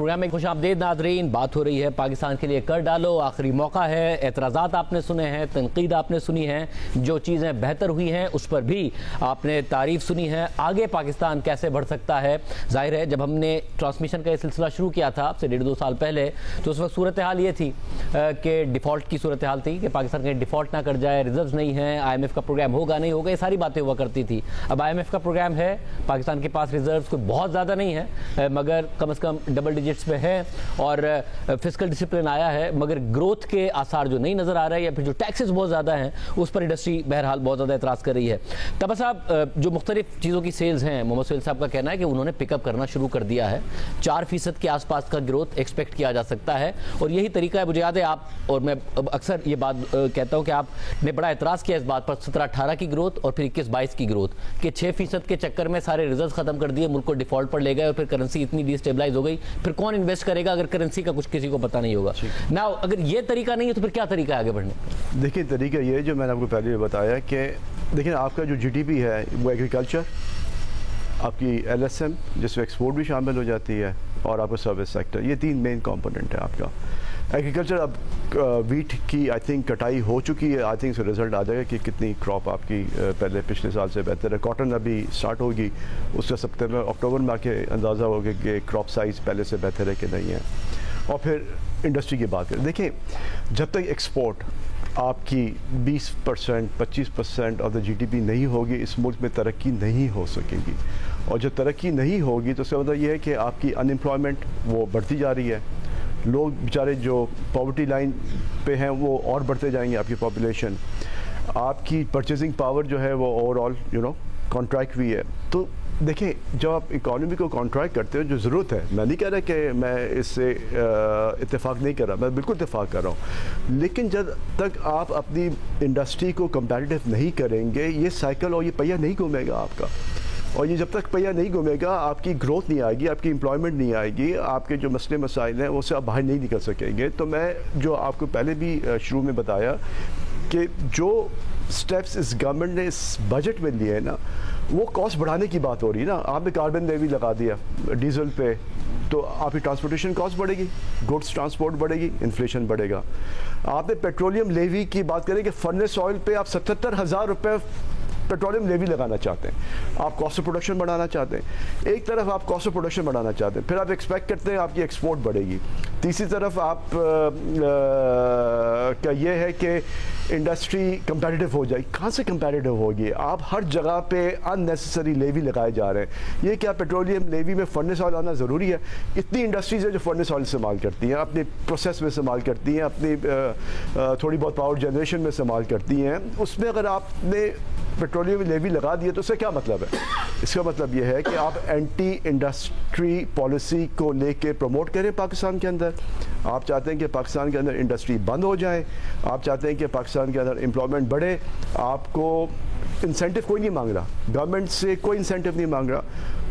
Programme में खुशामदीद Nadreen. बात हो रही है पाकिस्तान के लिए कर डालो, आखिरी मौका है। एतराज़ात आपने सुने हैं, तनकीद आपने सुनी है, जो चीज़ें बेहतर हुई हैं उस पर भी आपने तारीफ़ सुनी है। आगे पाकिस्तान कैसे बढ़ सकता है? जाहिर है जब हमने ट्रांसमिशन का ये सिलसिला शुरू किया था आपसे 1.5-2 साल पहले, तो उस वक्त सूरत हाल ये थी कि डिफ़ॉल्ट की सूरत हाल थी कि पाकिस्तान कहीं डिफ़ॉल्ट ना कर जाए, रिजर्व्स नहीं है, IMF का प्रोग्राम होगा नहीं होगा, ये सारी बातें हुआ करती थी। अब IMF का प्रोग्राम है, पाकिस्तान के पास रिजर्व्स कोई बहुत ज़्यादा नहीं है, मगर कम से कम डबल डिजिट्स में है, और फिस्कल डिसिप्लिन आया है, मगर ग्रोथ के आसार जो नहीं नज़र आ रहे हैं या फिर जो टैक्सेस बहुत ज़्यादा हैं उस पर इंडस्ट्री बहरहाल बहुत ज़्यादा एतराज़ कर रही है। तब साहब, जो मुख्तलिफ चीज़ों की सेल्स हैं, मोहम्मद सोहेल साहब का कहना है कि उन्होंने पिकअप करना शुरू कर दिया है। 4% के आसपास का ग्रोथ एक्सपेक्ट किया जा सकता है, और यही तरीका है। मुझे याद है आप और मैं अक्सर ये बात कहता हूँ कि आपने बड़ा एतराज़ किया इस बात पर 17-18 की ग्रोथ और फिर 21-22 की ग्रोथ के 6% के चक्कर में सारे रिजर्व खत्म कर दिए, मुल्क को डिफॉल्ट पर ले गए और फिर करेंसी इतनी डिस्टेबलाइज हो गई। फिर कौन इन्वेस्ट करेगा अगर करेंसी का कुछ किसी को पता नहीं होगा ना? अगर ये तरीका नहीं है तो फिर क्या तरीका है आगे बढ़ने का? देखिए, तरीका ये जो मैंने आपको पहले बताया कि देखिए आपका जो GDP है वो एग्रीकल्चर, आपकी LSM जिसमें एक्सपोर्ट भी शामिल हो जाती है, और आपका सर्विस सेक्टर, ये 3 मेन कंपोनेंट है आपका। एग्रीकल्चर, अब वीट की आई थिंक कटाई हो चुकी है, आई थिंक से रिजल्ट आ जाएगा कि कितनी क्रॉप आपकी पहले पिछले साल से बेहतर है। कॉटन अभी स्टार्ट होगी, उसका सितंबर अक्टूबर में आके अंदाज़ा होगा कि क्रॉप साइज़ पहले से बेहतर है कि नहीं है। और फिर इंडस्ट्री की बात करें, देखिए जब तक एक्सपोर्ट आपकी 20% 25% ऑफ द GDP नहीं होगी, इस मुल्क में तरक्की नहीं हो सकेगी। और जब तरक्की नहीं होगी तो उसका मतलब ये है कि आपकी अनएम्प्लॉयमेंट वो बढ़ती जा रही है, लोग बेचारे जो पॉवर्टी लाइन पे हैं वो और बढ़ते जाएंगे, आपकी पॉपुलेशन, आपकी परचेजिंग पावर जो है वो ओवरऑल कॉन्ट्रैक्ट हुई है। तो देखिए, जब आप इकॉनमी को कॉन्ट्रैक्ट करते हो, जो ज़रूरत है, मैं नहीं कह रहा कि मैं इससे इत्तेफाक नहीं कर रहा, मैं बिल्कुल इत्तेफाक कर रहा हूँ, लेकिन जब तक आप अपनी इंडस्ट्री को कंपैटिटिव नहीं करेंगे, ये साइकिल और ये पहिया नहीं घूमेगा आपका। और ये जब तक पहिया नहीं घूमेगा, आपकी ग्रोथ नहीं आएगी, आपकी एम्प्लॉयमेंट नहीं आएगी, आपके जो मसले मसाइल हैं उससे आप बाहर नहीं निकल सकेंगे। तो मैं जो आपको पहले भी शुरू में बताया कि जो स्टेप्स इस गवर्नमेंट ने इस बजट में लिए हैं ना, वो कॉस्ट बढ़ाने की बात हो रही है ना। आपने कार्बन लेवी लगा दिया डीजल पे, तो आपकी ट्रांसपोर्टेशन कॉस्ट बढ़ेगी, गुड्स ट्रांसपोर्ट बढ़ेगी, इन्फ्लेशन बढ़ेगा। आपने पेट्रोलियम लेवी की बात करें कि फर्नेस ऑयल पे आप 77,000 रुपये पेट्रोलियम लेवी लगाना चाहते हैं, आप कॉस्ट ऑफ प्रोडक्शन बढ़ाना चाहते हैं। एक तरफ आप कॉस्ट ऑफ प्रोडक्शन बढ़ाना चाहते हैं, फिर आप एक्सपेक्ट करते हैं आपकी एक्सपोर्ट बढ़ेगी। तीसरी तरफ आप का ये है कि इंडस्ट्री कंपैटिटिव हो जाएगी। कहाँ से कंपैटिटिव होगी? आप हर जगह पे अननेसेसरी लेवी लगाए जा रहे हैं। ये क्या पेट्रोलियम लेवी में फर्नेस ऑयल आना ज़रूरी है? इतनी इंडस्ट्रीज है जो फर्नेस ऑयल इस्तेमाल करती हैं, अपने प्रोसेस में इस्तेमाल करती हैं, अपनी थोड़ी बहुत पावर जनरेशन में इस्तेमाल करती हैं। उसमें अगर आपने पेट्रोलियम लेवी लगा दिए तो उसका क्या मतलब है? इसका मतलब यह है कि आप एंटी इंडस्ट्री पॉलिसी को लेके प्रमोट करें पाकिस्तान के अंदर। आप चाहते हैं कि पाकिस्तान के अंदर इंडस्ट्री बंद हो जाए, आप चाहते हैं कि पाकिस्तान के अंदर एम्प्लॉयमेंट बढ़े। आपको इंसेंटिव कोई नहीं मांग रहा, गवर्नमेंट से कोई इंसेंटिव नहीं मांग रहा।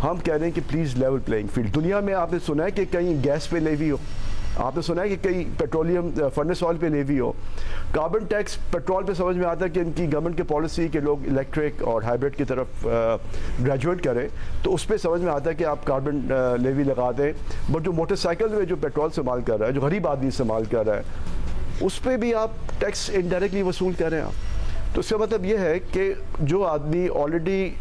हम कह रहे हैं कि प्लीज़ लेवल प्लेइंग फील्ड। दुनिया में आपने सुना है कि कहीं गैस पे लेवी हो, आपने सुना है कि कई पेट्रोलियम फर्नेस ऑयल पे लेवी हो। कार्बन टैक्स पेट्रोल पे समझ में आता है कि इनकी गवर्नमेंट की पॉलिसी के लोग इलेक्ट्रिक और हाइब्रिड की तरफ ग्रेजुएट करें, तो उस पर समझ में आता है कि आप कार्बन लेवी लगा दें। बट जो मोटरसाइकिल में जो पेट्रोल इस्तेमाल कर रहा है, जो गरीब आदमी इस्तेमाल कर रहा है, उस पर भी आप टैक्स इनडायरेक्टली वसूल कर रहे हैं आप। तो इसका मतलब ये है कि जो आदमी already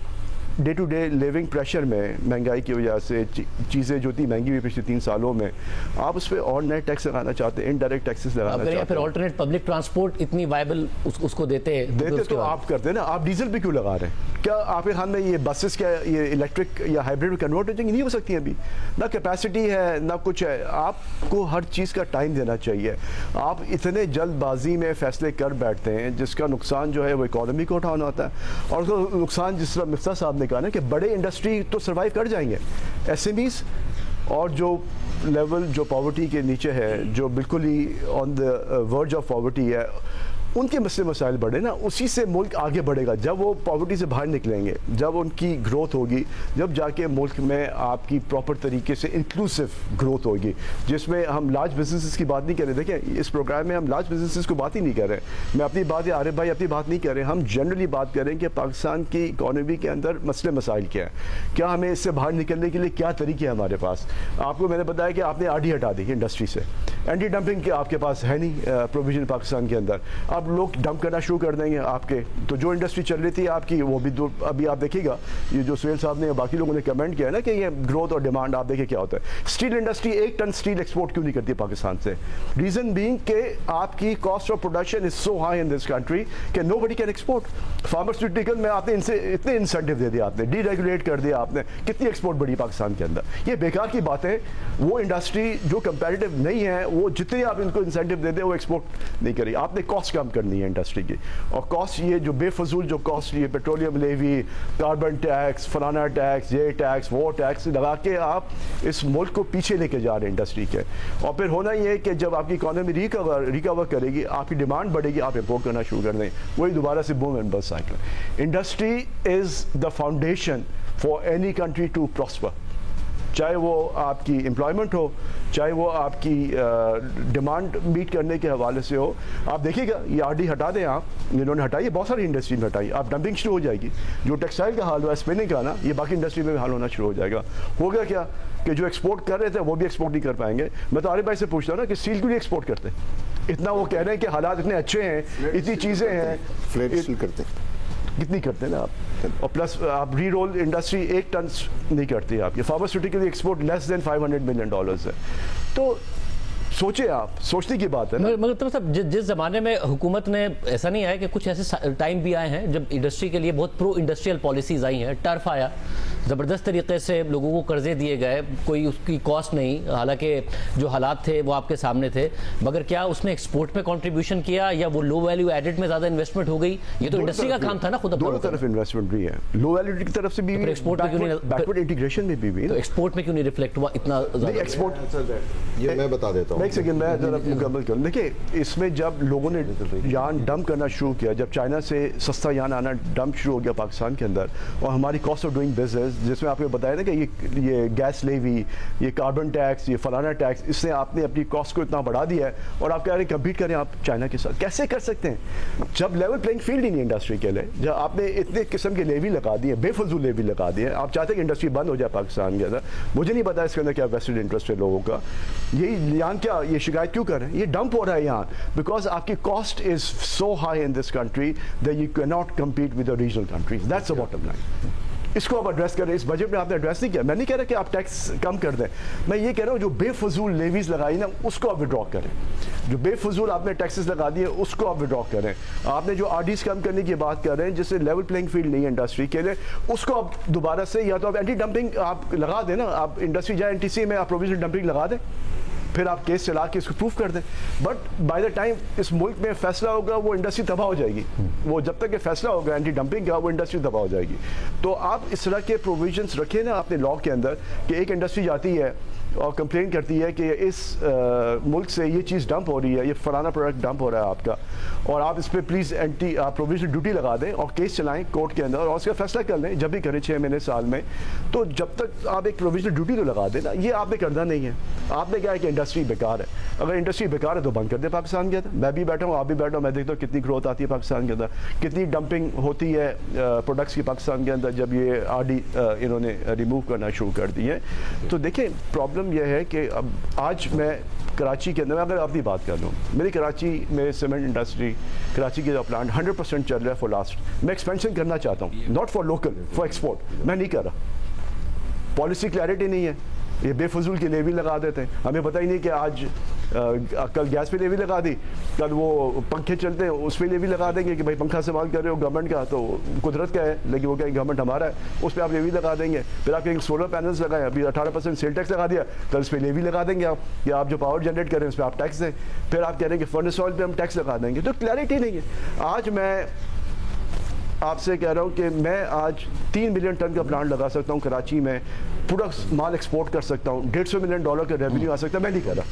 day to day living pressure में, महंगाई की वजह से चीज़ें जो इतनी महंगी हुई पिछले 3 सालों में, आप उस पर और नए टैक्स लगाना चाहते हैं, इनडायरेक्ट टैक्सेस लगाना चाहते हैं। फिर ऑल्टरनेट पब्लिक ट्रांसपोर्ट इतनी वायबल उसको देते तो आप करते हैं ना। आप डीजल पे क्यों लगा रहे हैं? क्या आपके ख्याल में ये बसेस क्या ये इलेक्ट्रिक या हाइब्रिड में कन्वर्ट हो जाएंगी? नहीं हो सकती अभी, ना कैपेसिटी है ना कुछ है। आपको हर चीज़ का टाइम देना चाहिए। आप इतने जल्दबाजी में फैसले कर बैठते हैं जिसका नुकसान जो है वो इकॉनमी को उठाना होता है, और उसका नुकसान जिस तरह मिफ्ता साहब ने कहा ना कि बड़े इंडस्ट्री तो सर्वाइव कर जाएंगे, SMEs और जो लेवल जो पॉवर्टी के नीचे है, जो बिल्कुल ही on the verge of poverty है, उनके मसले मसाइल बढ़े ना, उसी से मुल्क आगे बढ़ेगा। जब वो पॉवर्टी से बाहर निकलेंगे, जब उनकी ग्रोथ होगी, जब जाके मुल्क में आपकी प्रॉपर तरीके से इंक्लूसिव ग्रोथ होगी, जिसमें हम लार्ज बिजनेसेस की बात नहीं कर रहे। देखें, इस प्रोग्राम में हम लार्ज बिजनेसेस को बात ही नहीं कर रहे। मैं अपनी बात, या आरिफ भाई अपनी बात नहीं कर रहे, हम जनरली बात कर रहे हैं कि पाकिस्तान की इकॉनमी के अंदर मसले मसाइल क्या है, क्या हमें इससे बाहर निकलने के लिए क्या तरीके हैं हमारे पास। आपको मैंने बताया कि आपने आरडी हटा दी इंडस्ट्री से, एंटी डंपिंग के आपके पास है नहीं प्रोविजन पाकिस्तान के अंदर। अब लोग डंप करना शुरू कर देंगे आपके, तो जो इंडस्ट्री चल रही थी आपकी वो भी अभी आप देखिएगा, ये जो सुहेल साहब ने बाकी लोगों ने कमेंट किया है ना कि ये ग्रोथ और डिमांड, आप देखिए क्या होता है। Steel industry 1 ton steel export क्यों नहीं करती पाकिस्तान से? रीजन बीइंग कि आपकी cost of production is so high in this country कि नोबडी कैन एक्सपोर्ट। फार्मास्यूटिकल में आपने इनसे इतने इंसेंटिव दे दिया, आपने डीरेगुलेट कर दिया, आपने कितनी एक्सपोर्ट बढ़ी पाकिस्तान के अंदर। ये बेकार की बात है। वो इंडस्ट्री जो कंपेटिटिव नहीं है, वो जितने आप इनको इंसेंटिव दे दें वो एक्सपोर्ट नहीं करी। आपने कॉस्ट कम करनी है इंडस्ट्री की, और कॉस्ट ये जो बेफजूल जो कॉस्ट, ये पेट्रोलियम लेवी, कार्बन टैक्स, फलाना टैक्स, ये टैक्स, वो टैक्स लगा के आप इस मुल्क को पीछे लेके जा रहे हैं इंडस्ट्री के। और फिर होना ये है कि जब आपकी इकॉनमी रिकवर करेगी, आपकी डिमांड बढ़ेगी, आप इंपोर्ट करना शुरू कर दें, वही दोबारा से boom and bust cycle. Industry is the foundation for any country to prosper, चाहे वो आपकी एम्प्लॉयमेंट हो, चाहे वो आपकी डिमांड मीट करने के हवाले से हो। आप देखिएगा, ये आरडी हटा दें आप, इन्होंने हटाई है, बहुत सारी इंडस्ट्री में हटाई, आप डंपिंग शुरू हो जाएगी। जो टेक्सटाइल का हाल हुआ है, स्पिनिंग का ना, ये बाकी इंडस्ट्री में भी हाल होना शुरू हो जाएगा। होगा क्या कि जो एक्सपोर्ट कर रहे थे वो भी एक्सपोर्ट नहीं कर पाएंगे। मैं तो आरिफ भाई से पूछता हूँ ना कि स्टील क्यों नहीं एक्सपोर्ट करते? इतना वो कह रहे हैं कि हालात इतने अच्छे हैं, इतनी चीज़ें हैं, फ्लैट स्टील करते हैं, कितनी करते हैं ना आप, और प्लस आप री रोल इंडस्ट्री 1 टन नहीं करती आपकी। Pharmaceutical export less than $500 million है। तो सोचे आप, सोचने की बात है ना। मगर तो सब जिस जमाने में हुकूमत ने, ऐसा नहीं आया कि कुछ ऐसे टाइम भी आए हैं जब इंडस्ट्री के लिए बहुत प्रो इंडस्ट्रियल पॉलिसीज आई हैं, टर्फ आया, ज़बरदस्त तरीके से लोगों को कर्जे दिए गए, कोई उसकी कॉस्ट नहीं, हालांकि जो हालात थे वो आपके सामने थे, मगर क्या उसने एक्सपोर्ट में कंट्रीब्यूशन किया या वो लो वैल्यू एडेड में ज़्यादा इन्वेस्टमेंट हो गई? ये तो इंडस्ट्री का काम था ना खुद। दोनों तरफ इन्वेस्टमेंट भी है, लो वैल्यू की तरफ से भी, एक्सपोर्ट में क्यों नहीं, बैकवर्ड इंटीग्रेशन में भी। तो एक्सपोर्ट में क्यों नहीं रिफ्लेक्ट हुआ इतना ज़्यादा एक्सपोर्ट? ये मैं बता देता हूँ, एक सेकंड मैं जरा मुकम्मल कर। देखिए, इसमें जब लोगों ने यान डंप करना शुरू किया, जब चाइना से सस्ता यान आना डंप शुरू हो गया पाकिस्तान के अंदर, और हमारी कॉस्ट ऑफ डूइंग बिजनेस, जिसमें आपको बताया ना कि ये गैस लेवी, ये कार्बन टैक्स, ये फलाना टैक्स, इससे आपने अपनी कॉस्ट को इतना बढ़ा दिया है, और आप कह रहे हैं कम्पीट करें आप चाइना के साथ। कैसे कर सकते हैं जब लेवल प्लेइंग फील्ड ही नहीं इंडस्ट्री के लिए? जब आपने इतने किस्म के लेवी लगा दिए, बेफजूल लेवी लगा दिए, आप चाहते हैं कि इंडस्ट्री बंद हो जाए पाकिस्तान के अंदर। मुझे नहीं पता इसके अंदर क्या वेस्टेड इंटरेस्ट है लोगों का। यही यहाँ क्या ये शिकायत क्यों कर रहे हैं? ये डंप हो रहा है यहाँ, बिकॉज आपकी cost is so high in this country that you can not compete with the regional countries. That's the bottom line. इसको आप एड्रेस करें। इस बजट में आपने एड्रेस नहीं किया। मैं नहीं कह रहा कि आप टैक्स कम कर दें, मैं ये कह रहा हूँ जो बेफजूल लेवीज लगाई ना उसको आप विड्रॉ करें। जो बेफजूल आपने टैक्सेस लगा दिए उसको आप विड्रॉ करें। आपने जो आरडीज कम करने की बात कर रहे हैं जिससे लेवल प्लेइंग फील्ड नहीं है इंडस्ट्री के लिए, उसको आप दोबारा से या तो आप एंटी डंपिंग आप लगा दें ना, आप इंडस्ट्री जाए एनटीसी में आप प्रोविजनल डंपिंग लगा दें, फिर आप केस चला के इसको प्रूफ कर दें। बट बाय द टाइम इस मुल्क में फैसला होगा वो इंडस्ट्री तबाह हो जाएगी। वो जब तक ये फैसला होगा एंटी डंपिंग का वो इंडस्ट्री तबाह हो जाएगी। तो आप इस तरह के प्रोविजंस रखें ना अपने लॉ के अंदर कि एक इंडस्ट्री जाती है और कंप्लेन करती है कि इस मुल्क से ये चीज़ डंप हो रही है, ये फलाना प्रोडक्ट डंप हो रहा है आपका, और आप इस पर प्लीज़ एंटी प्रोविजनल ड्यूटी लगा दें और केस चलाएं कोर्ट के अंदर और उसका फैसला कर लें जब भी करें 6 महीने साल में। तो जब तक आप एक प्रोविजनल ड्यूटी तो लगा दें ना, ये आपने करना नहीं है। आपने क्या है कि इंडस्ट्री बेकार है। अगर इंडस्ट्री बेकार है तो बंद कर दे पाकिस्तान के अंदर। मैं भी बैठा हूँ, आप भी बैठा हूँ, मैं देखता हूँ कितनी ग्रोथ आती है पाकिस्तान के अंदर, कितनी डंपिंग होती है प्रोडक्ट्स की पाकिस्तान के अंदर जब ये आरडी इन्होंने रिमूव करना शुरू कर दी है। तो देखें प्रॉब्लम यह है कि अब आज मैं कराची के अंदर अगर अपनी बात कर लूँ, मेरी कराची में सीमेंट इंडस्ट्री, कराची के जो प्लांट 100% चल रहा है फॉर लास्ट। मैं एक्सपेंशन करना चाहता हूँ, not for local, for export. मैं नहीं कर रहा, पॉलिसी क्लैरिटी नहीं है। ये बेफजूल की लेवी लगा देते हैं, हमें पता ही नहीं कि आज कल गैस पे लेवी लगा दी, कल वो पंखे चलते हैं उस पर लेवी लगा देंगे कि भाई पंखा इस्तेमाल कर रहे हो गवर्नमेंट का तो कुदरत का है, लेकिन वो कहेंगे गवर्नमेंट हमारा है, उस पर आप लेवी लगा देंगे। फिर आप कहेंगे सोलर पैनल्स लगाएं, अभी 18% सेल टैक्स लगा दिया, कल उस पर लेवी लगा देंगे आप, या आप जो पावर जनरेट करें उस पर आप टैक्स दें। फिर आप कह रहे हैं कि फर्नेस ऑयल पर हम टैक्स लगा देंगे। तो क्लैरिटी नहीं है। आज मैं आपसे कह रहा हूँ कि मैं आज 3 मिलियन टन का प्लांट लगा सकता हूँ कराची में, पूरा माल एक्सपोर्ट कर सकता हूँ, $150 मिलियन का रेवेन्यू आ सकता है। मैं नहीं कर रहा।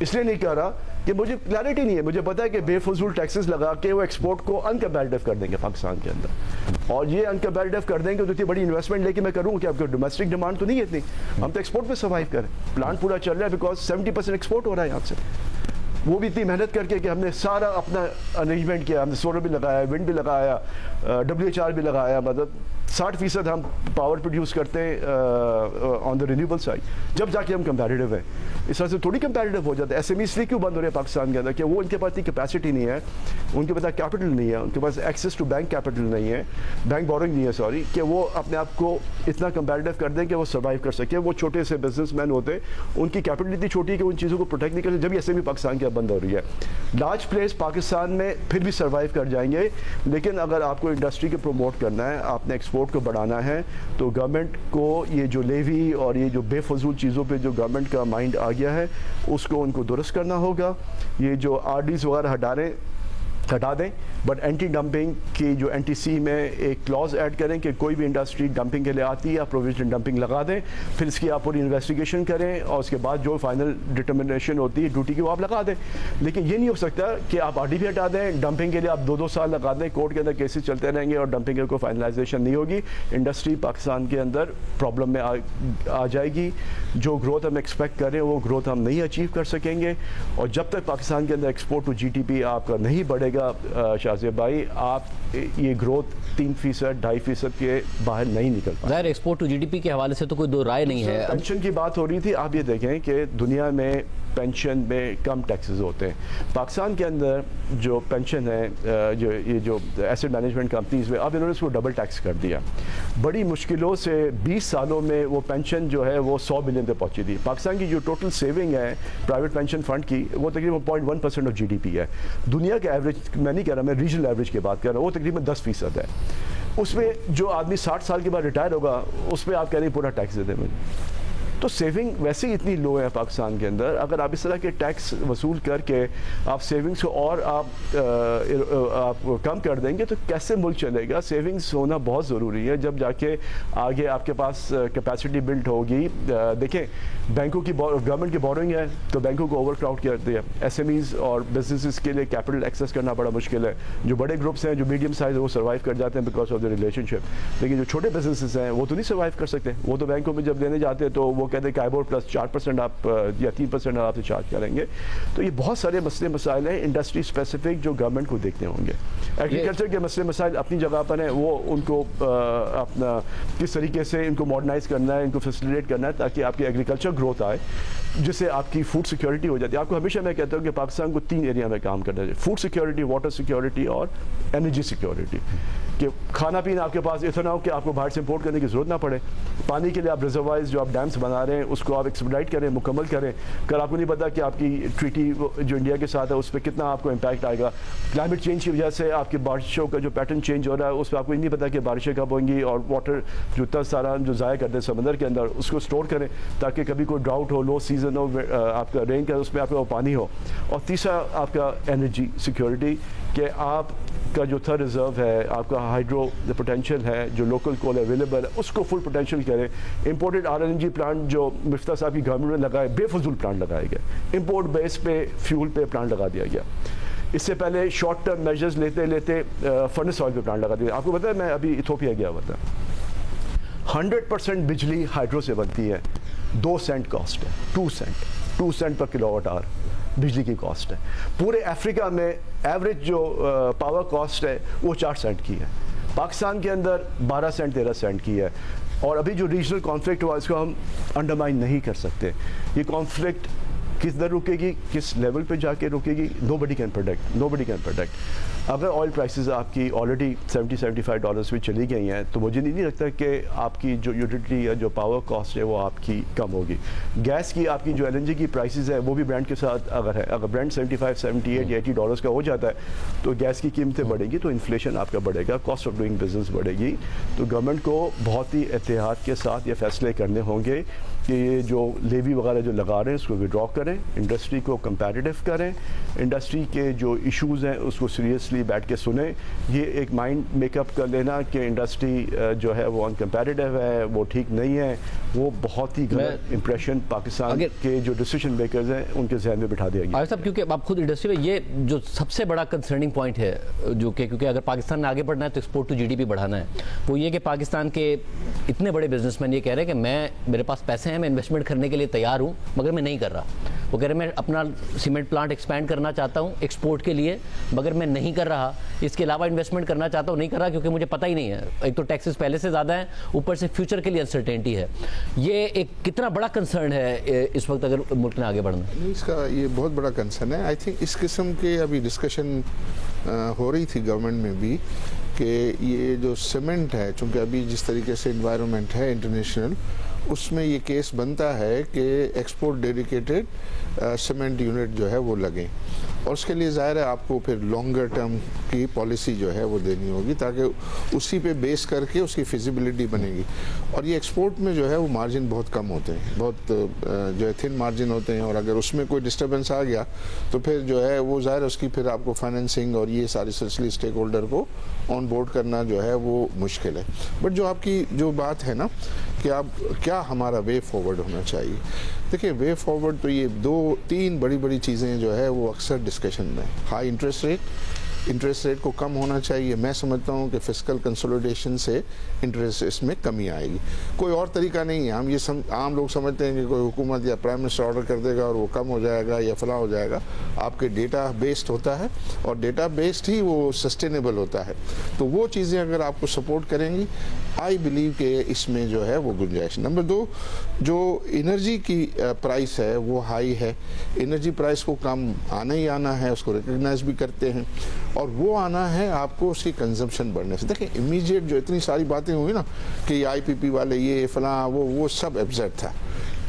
इसलिए नहीं कर रहा कि मुझे क्लैरिटी नहीं है, मुझे पता है कि बेफजूल टैक्सेस लगा के वो एक्सपोर्ट को अनकम्पैरेटिव कर देंगे पाकिस्तान के अंदर, और ये अनकम्पैरेटिव कर देंगे तो इतनी बड़ी इन्वेस्टमेंट लेके मैं करूँ कि आपको डोमेस्टिक डिमांड तो नहीं है इतनी, हम तो एक्सपोर्ट पे सर्वाइव करें। प्लांट पूरा चल रहा है बिकॉज 70% एक्सपोर्ट हो रहा है यहाँ से, वो भी इतनी मेहनत करके कि हमने सारा अपना अरेंजमेंट किया, हमने सोलर भी लगाया, विंड भी लगाया, WHR भी लगाया, मतलब 60% हम पावर प्रोड्यूस करते हैं ऑन द रिन्यूएबल साइड, जब जाके हम कंपैरेटिव हैं। इस तरह से थोड़ी कंपैरेटिव हो जाता है। SME इसलिए क्यों बंद हो रहे हैं पाकिस्तान के अंदर कि वो उनके पास इतनी कैपेसिटी नहीं है, उनके पास कैपिटल नहीं है, उनके पास एक्सेस टू बैंक कैपिटल नहीं है, बैंक बोरिंग नहीं है सॉरी, कि वो अपने आप को इतना कंपैरेटिव कर दें कि वो सर्वाइव कर सके। वो छोटे से बिजनेसमैन होते हैं, उनकी कैपिटल इतनी छोटी है कि उन चीज़ों को प्रोटेक्ट नहीं कर सकते, जब SME पाकिस्तान के बंद हो रही है। लार्ज प्लेयर्स पाकिस्तान में फिर भी सर्वाइव कर जाएंगे, लेकिन अगर आपको इंडस्ट्री को प्रमोट करना है, आपने एक्सपोर्ट को बढ़ाना है, तो गवर्नमेंट को ये जो लेवी और ये जो बेफजूल चीज़ों पे जो गवर्नमेंट का माइंड आ गया है उसको उनको दुरुस्त करना होगा। ये जो RDs वगैरह हटा दें, बट एंटी डंपिंग की जो NTC में एक क्लॉज ऐड करें कि कोई भी इंडस्ट्री डंपिंग के लिए आती है या प्रोविजन डंपिंग लगा दें, फिर इसकी आप पूरी इन्वेस्टिगेशन करें और उसके बाद जो फाइनल डिटर्मिनेशन होती है ड्यूटी की वो आप लगा दें। लेकिन ये नहीं हो सकता कि आप RD भी हटा दें, डंपिंग के लिए आप 2-2 साल लगा दें, कोर्ट के अंदर केसेस चलते रहेंगे और डंपिंग के कोई फाइनलाइजेशन नहीं होगी। इंडस्ट्री पाकिस्तान के अंदर प्रॉब्लम में आ जाएगी। जो ग्रोथ हम एक्सपेक्ट करें वो ग्रोथ हम नहीं अचीव कर सकेंगे, और जब तक पाकिस्तान के अंदर एक्सपोर्ट टू GDP आपका नहीं बढ़ेगा शाहज़ेब भाई, आप ये ग्रोथ 3%, 2.5% के बाहर नहीं निकल पाए। ज़ाहिर एक्सपोर्ट टू GDP के हवाले से तो कोई दो राय नहीं है। पेंशन की बात हो रही थी, आप ये देखें कि दुनिया में पेंशन में कम टैक्सेस होते हैं। पाकिस्तान के अंदर जो पेंशन है, जो एसेट मैनेजमेंट कंपनीज में, अब इन्होंने उसको डबल टैक्स कर दिया। बड़ी मुश्किलों से 20 सालों में वो पेंशन जो है वो 100 बिलियन पे पहुंची थी। पाकिस्तान की जो टोटल सेविंग है प्राइवेट पेंशन फंड की, वो तकरीबन 0.1% ऑफ GDP है। दुनिया के एवरेज मैं नहीं कह रहा, मैं रीजनल एवरेज की बात कर रहा हूँ, वो तकरीबन 10% है। उसमें जो आदमी 60 साल के बाद रिटायर होगा उस पर आप कह रहे हैं पूरा टैक्स दे दें मुझे। तो सेविंग वैसे ही इतनी लो है पाकिस्तान के अंदर, अगर आप इस तरह के टैक्स वसूल करके आप सेविंग्स को और आप कम कर देंगे तो कैसे मुल्क चलेगा। सेविंग्स होना बहुत ज़रूरी है, जब जाके आगे आपके पास कैपेसिटी बिल्ड होगी। देखें, बैंकों की गवर्नमेंट की बोरिंग है तो बैंकों को ओवर क्राउड कर दिया। SMEs और बिजनेसेस के लिए कैपिटल एक्सेस करना बड़ा मुश्किल है। जो बड़े ग्रुप्स हैं, जो मीडियम साइज, वो सर्वाइव कर जाते हैं बिकॉज ऑफ द रिलेशनशिप, लेकिन जो छोटे बिजनेसेस हैं वो तो नहीं सर्वाइव कर सकते। वो तो बैंकों में जब देने जाते हैं तो वो कहते हैं काइबोर प्लस 4% आप या 3% आपसे चार्ज करेंगे। तो ये बहुत सारे मसले मसाइल हैं इंडस्ट्री स्पेसिफिक जो गवर्नमेंट को देखने होंगे। एग्रीकल्चर के मसले मसाइल अपनी जगह पर हैं, वो उनको अपना किस तरीके से इनको मॉडर्नाइज करना है, इनको फैसिलिटेट करना है ताकि आपकी एग्रीकल्चर ग्रोथ आए, जिससे आपकी फूड सिक्योरिटी हो जाती है। आपको हमेशा मैं कहता हूँ कि पाकिस्तान को 3 एरिया में काम करना चाहिए: फूड सिक्योरिटी, वाटर सिक्योरिटी और एनर्जी सिक्योरिटी। कि खाना पीना आपके पास इतना हो कि आपको बाहर से इंपोर्ट करने की ज़रूरत ना पड़े। पानी के लिए आप रिजर्वाइज जो आप डैम्स बना रहे हैं उसको आप एक्सपेडाइट करें, मुकम्मल करें। कल आपको नहीं पता कि आपकी ट्रीटी जो इंडिया के साथ है उस पर कितना आपको इम्पैक्ट आएगा। क्लाइमेट चेंज की वजह से आपकी बारिशों का जो पैटर्न चेंज हो रहा है उस पर आपको नहीं पता कि बारिशें कब होंगी, और वाटर जो इतना सारा जो ज़ाया करते हैं समंदर के अंदर उसको स्टोर करें ताकि कभी कोई ड्राउट हो, लो सीजन हो, आपका रेन का उसमें आपका पानी हो। और तीसरा आपका एनर्जी सिक्योरिटी, कि आपका जो था रिजर्व है, आपका हाइड्रो पोटेंशियल है, जो लोकल कोल अवेलेबल है उसको फुल पोटेंशियल करें। इंपोर्टेड RLNG प्लांट जो मिफ्ता साहब की गवर्नमेंट ने लगाए, बेफजूल प्लांट लगाए गए, इंपोर्ट बेस पे फ्यूल पे प्लांट लगा दिया गया। इससे पहले शॉर्ट टर्म मेजर्स लेते लेते फर्नेस ऑयल पे प्लांट लगा दिया। आपको पता है मैं अभी इथोपिया गया हुआ था, 100% बिजली हाइड्रो से बनती है, 2 सेंट कॉस्ट है, 2 सेंट पर किलोवाट आवर बिजली की कॉस्ट है। पूरे अफ्रीका में एवरेज जो पावर कॉस्ट है वो 4 सेंट की है, पाकिस्तान के अंदर 12 सेंट 13 सेंट की है। और अभी जो रीजनल कॉन्फ्लिक्ट हुआ इसको हम अंडरमाइन नहीं कर सकते। ये कॉन्फ्लिक्ट किस दर रुकेगी, किस लेवल पे जाके रुकेगी, नोबडी कैन प्रोडक्ट। अगर ऑयल प्राइसेस आपकी ऑलरेडी $70-75 पे चली गई हैं तो मुझे नहीं लगता कि आपकी जो यूटिलिटी या जो पावर कॉस्ट है वो आपकी कम होगी। गैस की आपकी जो LNG की प्राइसेस है वो भी ब्रांड के साथ अगर ब्रांड 75, 78 या $80 का हो जाता है तो गैस की कीमतें बढ़ेंगी, तो इन्फ्लेशन आपका बढ़ेगा, कॉस्ट ऑफ डूइंग बिजनेस बढ़ेगी। तो गवर्नमेंट को बहुत ही एहतियात के साथ ये फैसले करने होंगे कि ये जो लेवी वगैरह जो लगा रहे हैं उसको विड्रॉ करें, इंडस्ट्री को कंपैरेटिव करें, इंडस्ट्री के जो इश्यूज़ हैं उसको सीरियसली इसलिए बैठ के सुने, ये एक माइंड मेकअप कर लेना कि इंडस्ट्री जो है वो अनकम्पेटिटिव है, वो ठीक नहीं है, वो बहुत ही गलत इंप्रेशन पाकिस्तान के जो डिसीजन मेकर्स हैं उनके जहन में बिठा दिया गया। साहब, क्योंकि आप खुद इंडस्ट्री में, ये जो सबसे बड़ा कंसर्निंग पॉइंट है जो कि क्योंकि अगर पाकिस्तान ने आगे बढ़ना है तो एक्सपोर्ट टू जीडीपी बढ़ाना है, वो ये कि पाकिस्तान के इतने बड़े बिजनेसमैन ये कह रहे हैं कि मेरे पास पैसे हैं, मैं इन्वेस्टमेंट करने के लिए तैयार हूँ, मगर मैं नहीं कर रहा। वो कह रहे मैं अपना सीमेंट प्लांट एक्सपैंड करना चाहता हूँ एक्सपोर्ट के लिए, मगर मैं नहीं कर रहा। इसके अलावा इन्वेस्टमेंट करना चाहता हूँ, नहीं कर रहा क्योंकि मुझे पता ही नहीं है। एक तो टैक्सेस पहले से ज़्यादा है, ऊपर से फ्यूचर के लिए अनसर्टेनिटी है। ये एक कितना बड़ा कंसर्न है इस वक्त अगर मुल्क ने आगे बढ़ना? नहीं, इसका ये बहुत बड़ा कंसर्न है। आई थिंक इस किस्म के अभी डिस्कशन हो रही थी गवर्नमेंट में भी कि ये जो सीमेंट है, चूँकि अभी जिस तरीके से इन्वायरमेंट है इंटरनेशनल, उसमें ये केस बनता है कि एक्सपोर्ट डेडिकेटेड सीमेंट यूनिट जो है वो लगें, और उसके लिए ज़ाहिर है आपको फिर लॉन्गर टर्म की पॉलिसी जो है वो देनी होगी ताकि उसी पे बेस करके उसकी फिजिबिलिटी बनेगी। और ये एक्सपोर्ट में जो है वो मार्जिन बहुत कम होते हैं, बहुत जो है थिन मार्जिन होते हैं, और अगर उसमें कोई डिस्टर्बेंस आ गया तो फिर जो है वो ज़ाहिर है उसकी फिर आपको फाइनेंसिंग और ये सारी सिलसिले स्टेक होल्डर को ऑन बोर्ड करना जो है वो मुश्किल है। बट जो आपकी जो बात है ना कि आप क्या हमारा वे फॉरवर्ड होना चाहिए, देखिए वे फॉरवर्ड तो ये 2-3 बड़ी चीज़ें जो है वो अक्सर डिस्कशन में, हाई इंटरेस्ट रेट को कम होना चाहिए। मैं समझता हूँ कि फिस्कल कंसोलिडेशन से इंटरेस्ट रेट में कमी आएगी, कोई और तरीका नहीं है। हम ये आम लोग समझते हैं कि कोई हुकूमत या प्राइम मिनिस्टर ऑर्डर कर देगा और वो कम हो जाएगा या फला हो जाएगा। आपके डेटा बेस्ड होता है और डेटा बेस्ड ही वो सस्टेनेबल होता है। तो वो चीज़ें अगर आपको सपोर्ट करेंगी, आई बिलीव कि इसमें जो है वो गुंजाइश। नंबर 2, जो एनर्जी की प्राइस है वो हाई है, एनर्जी प्राइस को कम आना ही आना है, उसको रिकग्नाइज भी करते हैं, और वो आना है आपको उसकी कंजम्पशन बढ़ने से। देखिए इमीडिएट जो इतनी सारी बातें हुई ना कि आईपीपी वाले ये फला वो सब एब्सर्ड था।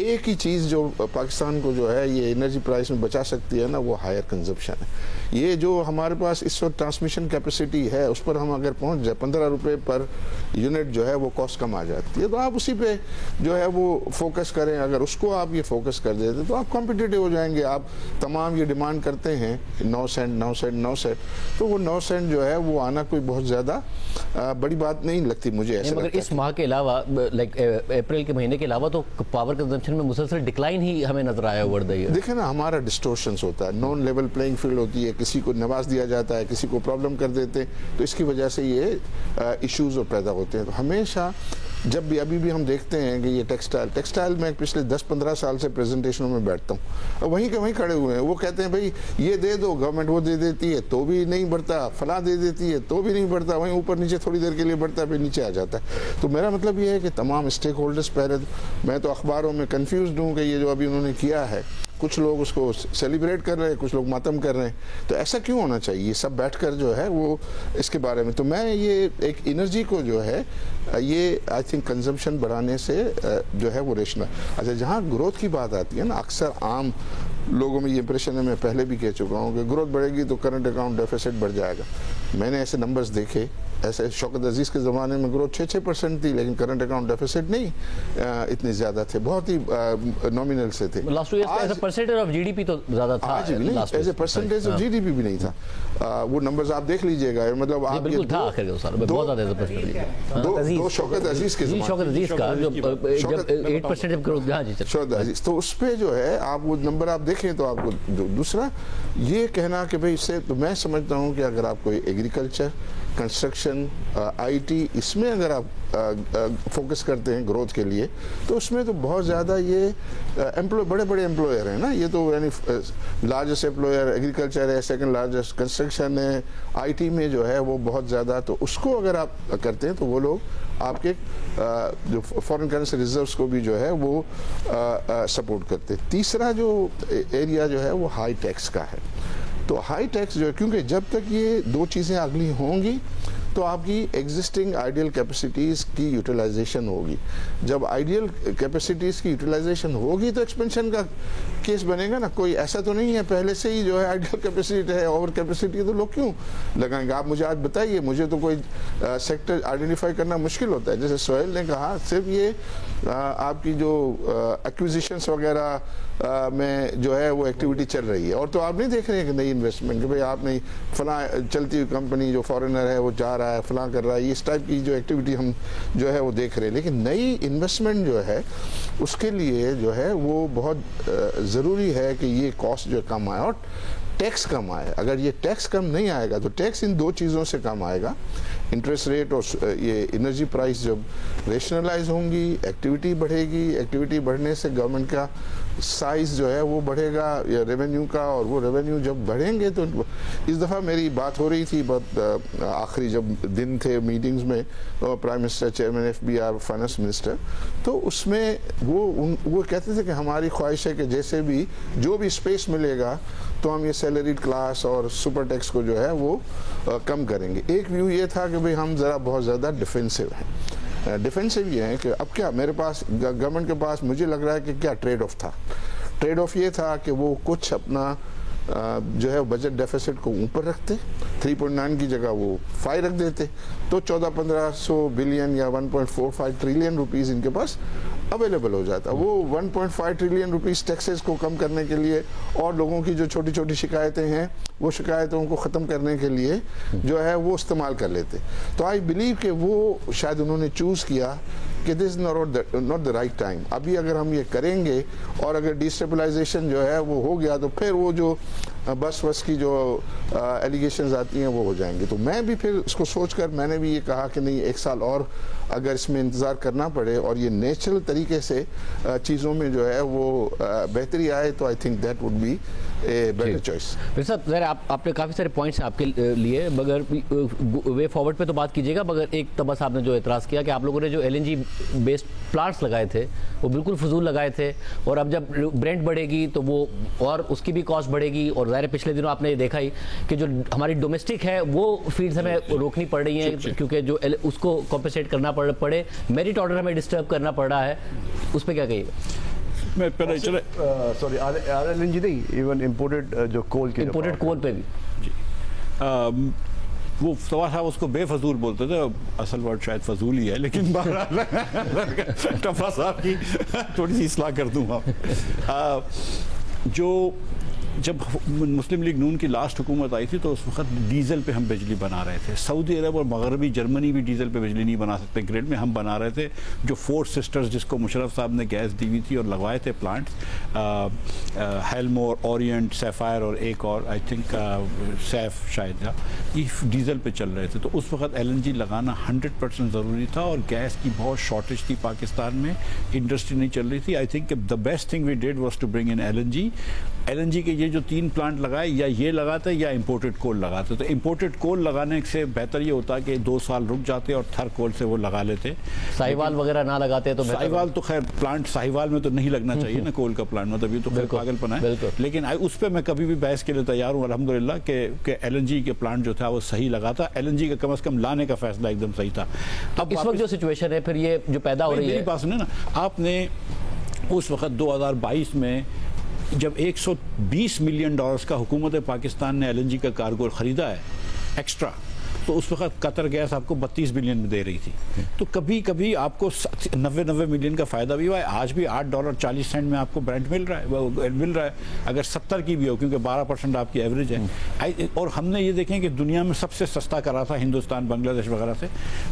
एक ही चीज़ जो पाकिस्तान को जो है ये एनर्जी प्राइस में बचा सकती है ना, वो हायर कंजम्पशन है। ये जो हमारे पास इस वक्त ट्रांसमिशन कैपेसिटी है उस पर हम अगर पहुंच जाए 15 रुपये पर यूनिट जो है वो कॉस्ट कम आ जाती है, तो आप उसी पे जो है वो फोकस करें। अगर उसको आप ये फोकस कर देते तो आप कॉम्पिटिटिव हो जाएंगे। आप तमाम ये डिमांड करते हैं 9 सेंट, तो वो 9 सेंट जो है वो आना कोई बहुत ज़्यादा बड़ी बात नहीं लगती मुझे ऐसा। मगर इस माह के अलावा लाइक अप्रैल के महीने के अलावा तो पावर कंजम्पशन में मुसलसल डिक्लाइन ही हमें नजर आया ओवर द ईयर। देखिए ना, हमारा डिस्टोर्शंस होता है, नॉन लेवल प्लेइंग फील्ड होती है, किसी को नवाज दिया जाता है, किसी को प्रॉब्लम कर देते हैं, तो इसकी वजह से ये इश्यूज पैदा होते हैं। तो हमेशा जब भी अभी भी हम देखते हैं कि ये टेक्सटाइल में पिछले 10-15 साल से प्रेजेंटेशनों में बैठता हूँ, वहीं के वहीं खड़े हुए हैं। वो कहते हैं भाई ये दे दो, गवर्नमेंट वो दे देती है तो भी नहीं बढ़ता, फला दे देती है तो भी नहीं बढ़ता, वहीं ऊपर नीचे थोड़ी देर के लिए बढ़ता है फिर नीचे आ जाता है। तो मेरा मतलब ये है कि तमाम स्टेक होल्डर्स पहले, मैं तो अखबारों में कन्फ्यूज हूँ कि ये जो अभी उन्होंने किया है, कुछ लोग उसको सेलिब्रेट कर रहे हैं, कुछ लोग मातम कर रहे हैं, तो ऐसा क्यों होना चाहिए? सब बैठकर जो है वो इसके बारे में, तो मैं ये एक एनर्जी को जो है ये आई थिंक कंजम्पशन बढ़ाने से जो है वो रेशनल। अच्छा, जहाँ ग्रोथ की बात आती है ना, अक्सर आम लोगों में ये इंप्रेशन है, मैं पहले भी कह चुका हूँ कि ग्रोथ बढ़ेगी तो करंट अकाउंट डेफिसिट बढ़ जाएगा। मैंने ऐसे नंबर्स देखे, ऐसे शौकत अजीज़ के ज़माने में ग्रोथ 6% थी, लेकिन करंट अकाउंट डेफिसिट नहीं इतने ज़्यादा थे, बहुत ही नॉमिनल से थे। Last year as a percentage of GDP तो ज़्यादा था, आज भी नहीं, as a percentage of GDP भी नहीं था। वो नंबर्स आप देख लीजिएगा, मतलब आप बिल्कुल था आखिर के साल बहुत ज़्यादा एज अ परसेंटेज। दो शौकत अजीज़ के ज़माने, शौकत अजीज़ का जब 8% ग्रोथ, हाँ जी शौकत अजीज़, तो उस पर जो है आप वो नंबर आप देखें तो आपको दूसरा ये कहना कि भाई इससे, तो मैं समझता हूँ कि अगर आप कोई एग्रीकल्चर, कंस्ट्रक्शन, आईटी, इसमें अगर आप फोकस करते हैं ग्रोथ के लिए, तो उसमें तो बहुत ज़्यादा ये बड़े एम्प्लॉयर हैं ना, ये तो यानी लार्जेस्ट एम्प्लॉयर एग्रीकल्चर है, सेकंड लार्जेस्ट कंस्ट्रक्शन है, आईटी में जो है वो बहुत ज़्यादा, तो उसको अगर आप करते हैं तो वो लोग आपके जो फॉरेन करेंसी रिजर्व्स को भी जो है वो सपोर्ट करते हैं। तीसरा जो एरिया जो है वो हाई टैक्स का है। तो हाई टैक्स जो है, क्योंकि जब तक ये दो चीज़ें अगली होंगी तो आपकी एग्जिस्टिंग आइडियल कैपेसिटीज़ की यूटिलाइजेशन होगी। जब आइडियल कैपेसिटीज़ की यूटिलाइजेशन होगी तो एक्सपेंशन का केस बनेगा ना। कोई ऐसा तो नहीं है पहले से ही जो है आइडियल कैपेसिटी है, ओवर कैपेसिटी है, तो लोग क्यों लगाएंगे? आप मुझे आज बताइए, मुझे तो कोई सेक्टर आइडेंटिफाई करना मुश्किल होता है। जैसे सोहेल ने कहा, सिर्फ ये आपकी जो एक्विजिशंस वगैरह में जो है वो एक्टिविटी चल रही है, और तो आप नहीं देख रहे हैं कि नई इन्वेस्टमेंट कि भाई आपने फला चलती हुई कंपनी जो फॉरेनर है वो जा रहा है, फला कर रहा है, इस टाइप की जो एक्टिविटी हम जो है वो देख रहे हैं। लेकिन नई इन्वेस्टमेंट जो है उसके लिए जो है वो बहुत ज़रूरी है कि ये कॉस्ट जो कम आए और टैक्स कम आए। अगर ये टैक्स कम नहीं आएगा तो टैक्स इन दो चीज़ों से कम आएगा, इंटरेस्ट रेट और ये एनर्जी प्राइस जब रेशनलाइज होंगी, एक्टिविटी बढ़ेगी, एक्टिविटी बढ़ने से गवर्नमेंट का साइज जो है वो बढ़ेगा या रेवेन्यू का, और वो रेवेन्यू जब बढ़ेंगे तो इस दफ़ा मेरी बात हो रही थी बहुत आखिरी जब दिन थे मीटिंग्स में, prime minister, chairman FBR, finance minister, तो उसमें वो कहते थे कि हमारी ख्वाहिश है कि जैसे भी जो भी स्पेस मिलेगा तो हम ये सैलरीड क्लास और सुपर टैक्स को जो है वो कम करेंगे। एक व्यू ये था कि भाई हम ज़रा बहुत ज़्यादा डिफेंसिव हैं। डिफेंसिव ये है कि अब क्या मेरे पास गवर्नमेंट के पास मुझे लग रहा है कि क्या ट्रेड ऑफ था। ट्रेड ऑफ ये था कि वो कुछ अपना जो है बजट डेफिसिट को ऊपर रखते, 3.9 की जगह वो 5 रख देते, तो 1400-1500 बिलियन या 1.45 ट्रिलियन रुपीस इनके पास अवेलेबल हो जाता। वो 1.5 ट्रिलियन रुपीस टैक्सेस को कम करने के लिए और लोगों की जो छोटी छोटी शिकायतें हैं वो शिकायतों को ख़त्म करने के लिए जो है वो इस्तेमाल कर लेते। तो आई बिलीव कि वो शायद उन्होंने चूज़ किया कि this not the right time. अभी अगर हम ये करेंगे और अगर डिस्टेबलाइजेशन जो है वो हो गया तो फिर वो जो बस की जो एलिगेशंस आती हैं वो हो जाएंगी। तो मैं भी फिर इसको सोचकर मैंने भी ये कहा कि नहीं, एक साल और अगर इसमें इंतज़ार करना पड़े और ये नेचुरल तरीके से चीज़ों में जो है वो बेहतरी आए तो I think that would be a better choice. Sir आपने काफ़ी सारे पॉइंट्स आपके लिए, मगर वे फॉरवर्ड पे तो बात कीजिएगा, मगर एक तो बस आपने जो एतराज़ किया कि आप लोगों ने जो LNG बेस्ड प्लांट्स लगाए थे वो बिल्कुल फजूल लगाए थे, और अब जब ब्रेंट बढ़ेगी तो वो और उसकी भी कॉस्ट बढ़ेगी, और ज़ाहिर पिछले दिनों आपने ये देखा ही कि जो हमारी डोमेस्टिक है वो फील्ड्स हमें रोकनी पड़ रही हैं क्योंकि जो उसको कॉम्पेंसेट करना पड़े, मेरिट ऑर्डर हमें डिस्टर्ब करना पड़ रहा है, उस पर क्या कहिएगा? मैं पहले चले सॉरी LNG नहीं, इवन इम्पोर्टेड जो कोल के इम्पोर्टेड कोल पे भी जी वो सवाल साहब उसको बेफजूल बोलते थे, असल वर्ड शायद फजूल ही है, लेकिन टफा साहब की थोड़ी सी इस्लाह कर दूंगा। जो जब मुस्लिम लीग नून की लास्ट हुकूमत आई थी तो उस वक्त डीजल पे हम बिजली बना रहे थे। सऊदी अरब और मगरबी जर्मनी भी डीजल पे बिजली नहीं बना सकते ग्रिड में, हम बना रहे थे। जो 4 सिस्टर्स जिसको मुशर्रफ साहब ने गैस दी हुई थी और लगवाए थे प्लांट्स, हेलमोर, ओरिएंट, सैफायर और एक और आई थिंक सैफ शायद था, ये डीजल पे चल रहे थे। तो उस वक्त LNG लगाना 100% ज़रूरी था और गैस की बहुत शॉर्टेज थी पाकिस्तान में, इंडस्ट्री नहीं चल रही थी। I think the best thing we did was to bring in LNG के ये जो 3 प्लांट लगाए, या ये लगाते या इंपोर्टेड कोल लगाते। तो इंपोर्टेड कोल लगाने से बेहतर ये होता कि 2 साल रुक जाते और थर कोल से वो लगा लेते। साहिवाल वगैरह ना लगाते तो साहिवाल तो खैर प्लांट साहिवाल में तो नहीं लगना चाहिए ना कोल का प्लांट, मतलब ये तो फिर पागलपना है। लेकिन उस पर मैं कभी भी बहस के लिए तैयार हूँ अल्हम्दुलिल्लाह कि LNG के प्लांट जो था वो सही लगा था। LNG का कम से कम लाने का फैसला एकदम सही था। अब इस वक्त जो सिचुएशन है फिर ये जो पैदा हो रही है, मेरी बात सुने ना, आपने उस वक्त 2022 में जब $120 मिलियन का हुकूमत पाकिस्तान ने LNG का कार्गो ख़रीदा है एक्स्ट्रा, तो उस वक्त कतर गैस आपको 32 बिलियन में दे रही थी। तो कभी कभी आपको 90 मिलियन का फ़ायदा भी हुआ है। आज भी $8.40 में आपको ब्रेंट मिल रहा है, अगर 70 की भी हो, क्योंकि 12% आपकी एवरेज है। और हमने ये देखें कि दुनिया में सबसे सस्ता करा था हिंदुस्तान, बांग्लादेश वगैरह से।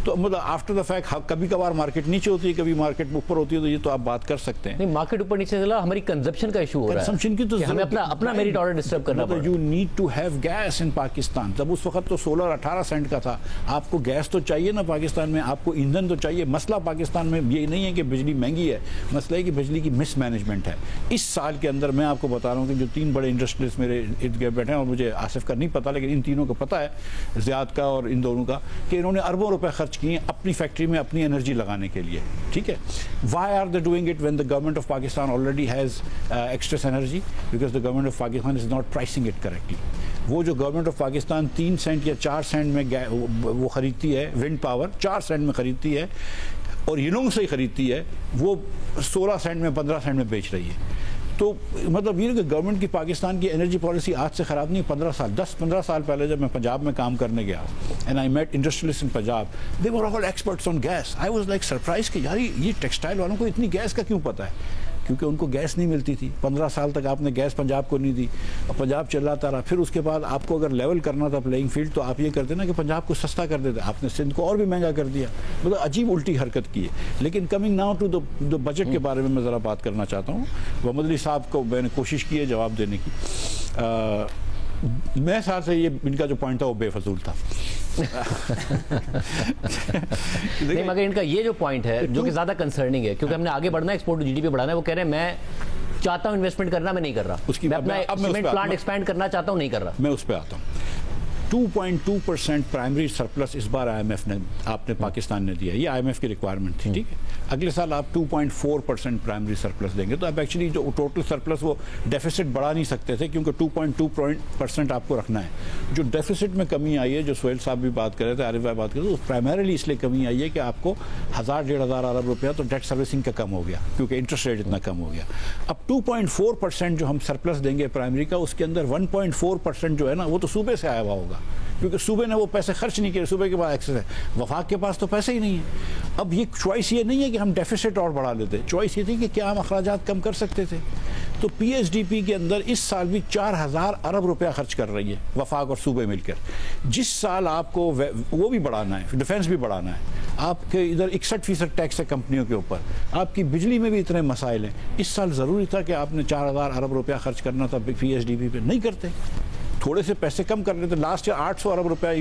तो मतलब आफ्टर द फैक्ट कभी कभार मार्केट नीचे होती है, कभी मार्केट ऊपर होती है, तो ये तो आप बात कर सकते हैं। नहीं, मार्केट ऊपर नीचे चला, हमारी कंजप्शन का इशू हो रहा है। कंजप्शन की तो हमें अपना मेरिट ऑर्डर डिस्टर्ब करना पड़ता है। You need to have gas in Pakistan. तब उस वक्त तो सोलर 18 सेंट का था। आपको गैस तो चाहिए ना पाकिस्तान में, आपको ईंधन तो चाहिए। मसला पाकिस्तान में ये नहीं है कि बिजली महंगी है, मसला है कि बिजली की मिसमैनेजमेंट है। इस साल के अंदर मैं आपको बता रहा हूँ कि जो 3 बड़े इंडस्ट्रियलिस्ट मेरे इर्द गिर्द बैठे हैं, और मुझे आसिफ का नहीं पता लेकिन इन तीनों को पता है, ज़ियाद का और इन दोनों का, कि इन्होंने अरबों रुपए खर्च किए अपनी फैक्ट्री में अपनी एनर्जी लगाने के लिए। ठीक है, why are they doing it when the government of Pakistan already has access energy? Because the government of Pakistan is not pricing it correctly. वो जो गवर्नमेंट ऑफ पाकिस्तान 3 सेंट या 4 सेंट में वो खरीदती है, विंड पावर 4 सेंट में खरीदती है और यिलोंग से ही खरीदती है, वो 16 सेंट में 15 सेंट में बेच रही है। तो मतलब ये कि गवर्नमेंट की पाकिस्तान की एनर्जी पॉलिसी आज से ख़राब नहीं, 10-15 साल पहले जब मैं पंजाब में काम करने गया and I met industrialist in Punjab, they were all experts on gas. I was like surprise कि यार ये टेक्सटाइल वालों को इतनी गैस का क्यों पता है, क्योंकि उनको गैस नहीं मिलती थी। 15 साल तक आपने गैस पंजाब को नहीं दी और पंजाब चिल्लाता रहा। फिर उसके बाद आपको अगर लेवल करना था प्लेइंग फील्ड तो आप ये करते ना कि पंजाब को सस्ता कर देते, आपने सिंध को और भी महंगा कर दिया। मतलब अजीब उल्टी हरकत की है। लेकिन coming now to the budget के बारे में मैं ज़रा बात करना चाहता हूँ। मोहम्मद अली साहब को मैंने कोशिश की है जवाब देने की। मेरे हिसाब से ये इनका जो पॉइंट था वो बेफजूल था। नहीं, मगर इनका ये जो पॉइंट है जो कि ज्यादा कंसर्निंग है, क्योंकि हमने आगे बढ़ना है, एक्सपोर्ट टू जीडीपी बढ़ाना है। वो कह रहे हैं मैं चाहता हूं इन्वेस्टमेंट करना, मैं नहीं कर रहा, मैं अपना सीमेंट प्लांट एक्सपैंड करना चाहता हूं, नहीं कर रहा। मैं उस पर आता हूँ। 2.2% प्राइमरी सरप्लस इस बार आईएमएफ ने आपने पाकिस्तान ने दिया, ये आईएमएफ की रिक्वायरमेंट थी, ठीक है। अगले साल आप 2.4% प्राइमरी सरप्लस देंगे, तो अब एक्चुअली जो टोटल सरप्लस वो डेफिसिट बढ़ा नहीं सकते थे, क्योंकि 2.2% आपको रखना है। जो डेफिसिट में कमी आई है, जो सोहेल साहब भी बात कर रहे थे, आरिफ भाई बात कर रहे थे, वो प्राइमरीली इसलिए कमी आई है कि आपको 1000-1500 अरब रुपया तो डेट सर्विसिंग का कम हो गया, क्योंकि इंटरेस्ट रेट इतना कम हो गया। अब 2.4% जो हम सरप्लस देंगे प्राइमरी का, उसके अंदर 1.4% जो है ना, वो तो सूबे से आया हुआ होगा, क्योंकि सूबे ने वो पैसे खर्च नहीं किए, सूबे के पास एक्सेस है, वफाक के पास तो पैसे ही नहीं है। अब ये चॉइस ये नहीं है कि हम डेफिसिट और बढ़ा लेते, चॉइस ये थी कि क्या हम अखराजात कम कर सकते थे। तो पीएसडीपी के अंदर इस साल भी 4000 अरब रुपया खर्च कर रही है वफाक और सूबे मिलकर। जिस साल आपको वो भी बढ़ाना है, डिफेंस भी बढ़ाना है, आपके इधर 61% टैक्स है कंपनियों के ऊपर, आपकी बिजली में भी इतने मसाइल हैं, इस साल ज़रूरी था कि आपने 4000 अरब रुपया खर्च करना था पीएसडीपी पे, नहीं करते, थोड़े से पैसे कम कर लेते। लास्ट ईयर 800 अरब रुपया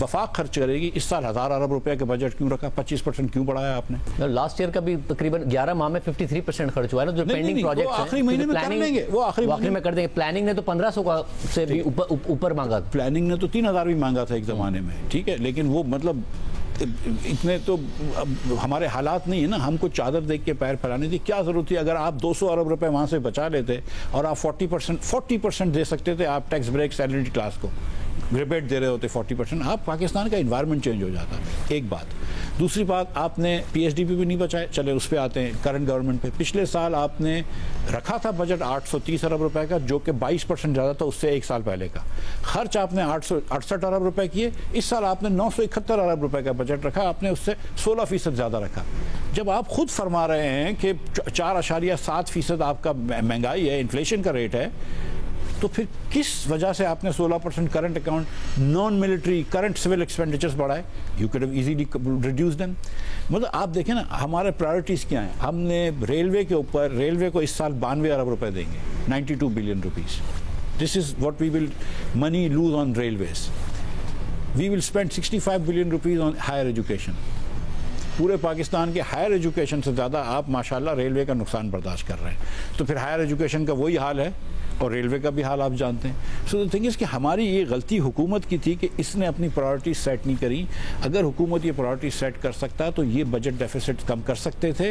वफाक खर्च करेगी, इस साल 1000 अरब रुपया का बजट क्यों रखा, 25% क्यों बढ़ाया आपने? लास्ट ईयर का भी तकरीबन 11 माह में 53% खर्च हुआ है ना, जो पेंडिंग प्रोजेक्ट है, आखिरी महीने में कर लेंगे, वो आखिरी में कर देंगे। प्लानिंग ने तो 1500 का से भी ऊपर मांगा, प्लानिंग ने तो 3000 भी मांगा था एक जमाने में, ठीक है। लेकिन वो मतलब इतने तो हमारे हालात नहीं है ना, हमको चादर देख के पैर फैलाने की क्या जरूरत थी। अगर आप 200 अरब रुपए वहां से बचा लेते और आप 40% दे सकते थे, आप टैक्स ब्रेक सैलरी क्लास को रिबेट दे रहे होते 40%, आप पाकिस्तान का इन्वायरमेंट चेंज हो जाता। एक बात। दूसरी बात, आपने पीएसडीपी भी नहीं बचाए, चले उस पर आते हैं करंट गवर्नमेंट पे। पिछले साल आपने रखा था बजट 830 अरब रुपए का, जो कि 22% ज़्यादा था उससे एक साल पहले का। खर्च आपने 868 अरब रुपए किए, इस साल आपने 971 अरब रुपए का बजट रखा, आपने उससे 16% ज़्यादा रखा। जब आप खुद फरमा रहे हैं कि 4.7% आपका महंगाई है, इन्फ्लेशन का रेट है, तो फिर किस वजह से आपने 16% current account, non military current civil expenditures बढ़ाए? You could have easily reduce them. मतलब आप देखें ना, हमारे प्रायोरिटीज़ क्या हैं। हमने रेलवे के ऊपर, रेलवे को इस साल 92 अरब रुपए देंगे, 92 billion rupees. This is what we will money lose on railways. We will spend 65 billion rupees on higher education. पूरे पाकिस्तान के हायर एजुकेशन से ज़्यादा आप माशाल्लाह रेलवे का नुकसान बर्दाश्त कर रहे हैं। तो फिर हायर एजुकेशन का वही हाल है और रेलवे का भी हाल आप जानते हैं। सो द थिंग इज़ कि हमारी ये गलती हुकूमत की थी कि इसने अपनी प्रायोरिटी सेट नहीं करी। अगर हुकूमत ये प्रायोरिटी सेट कर सकता तो ये बजट डेफिसिट कम कर सकते थे,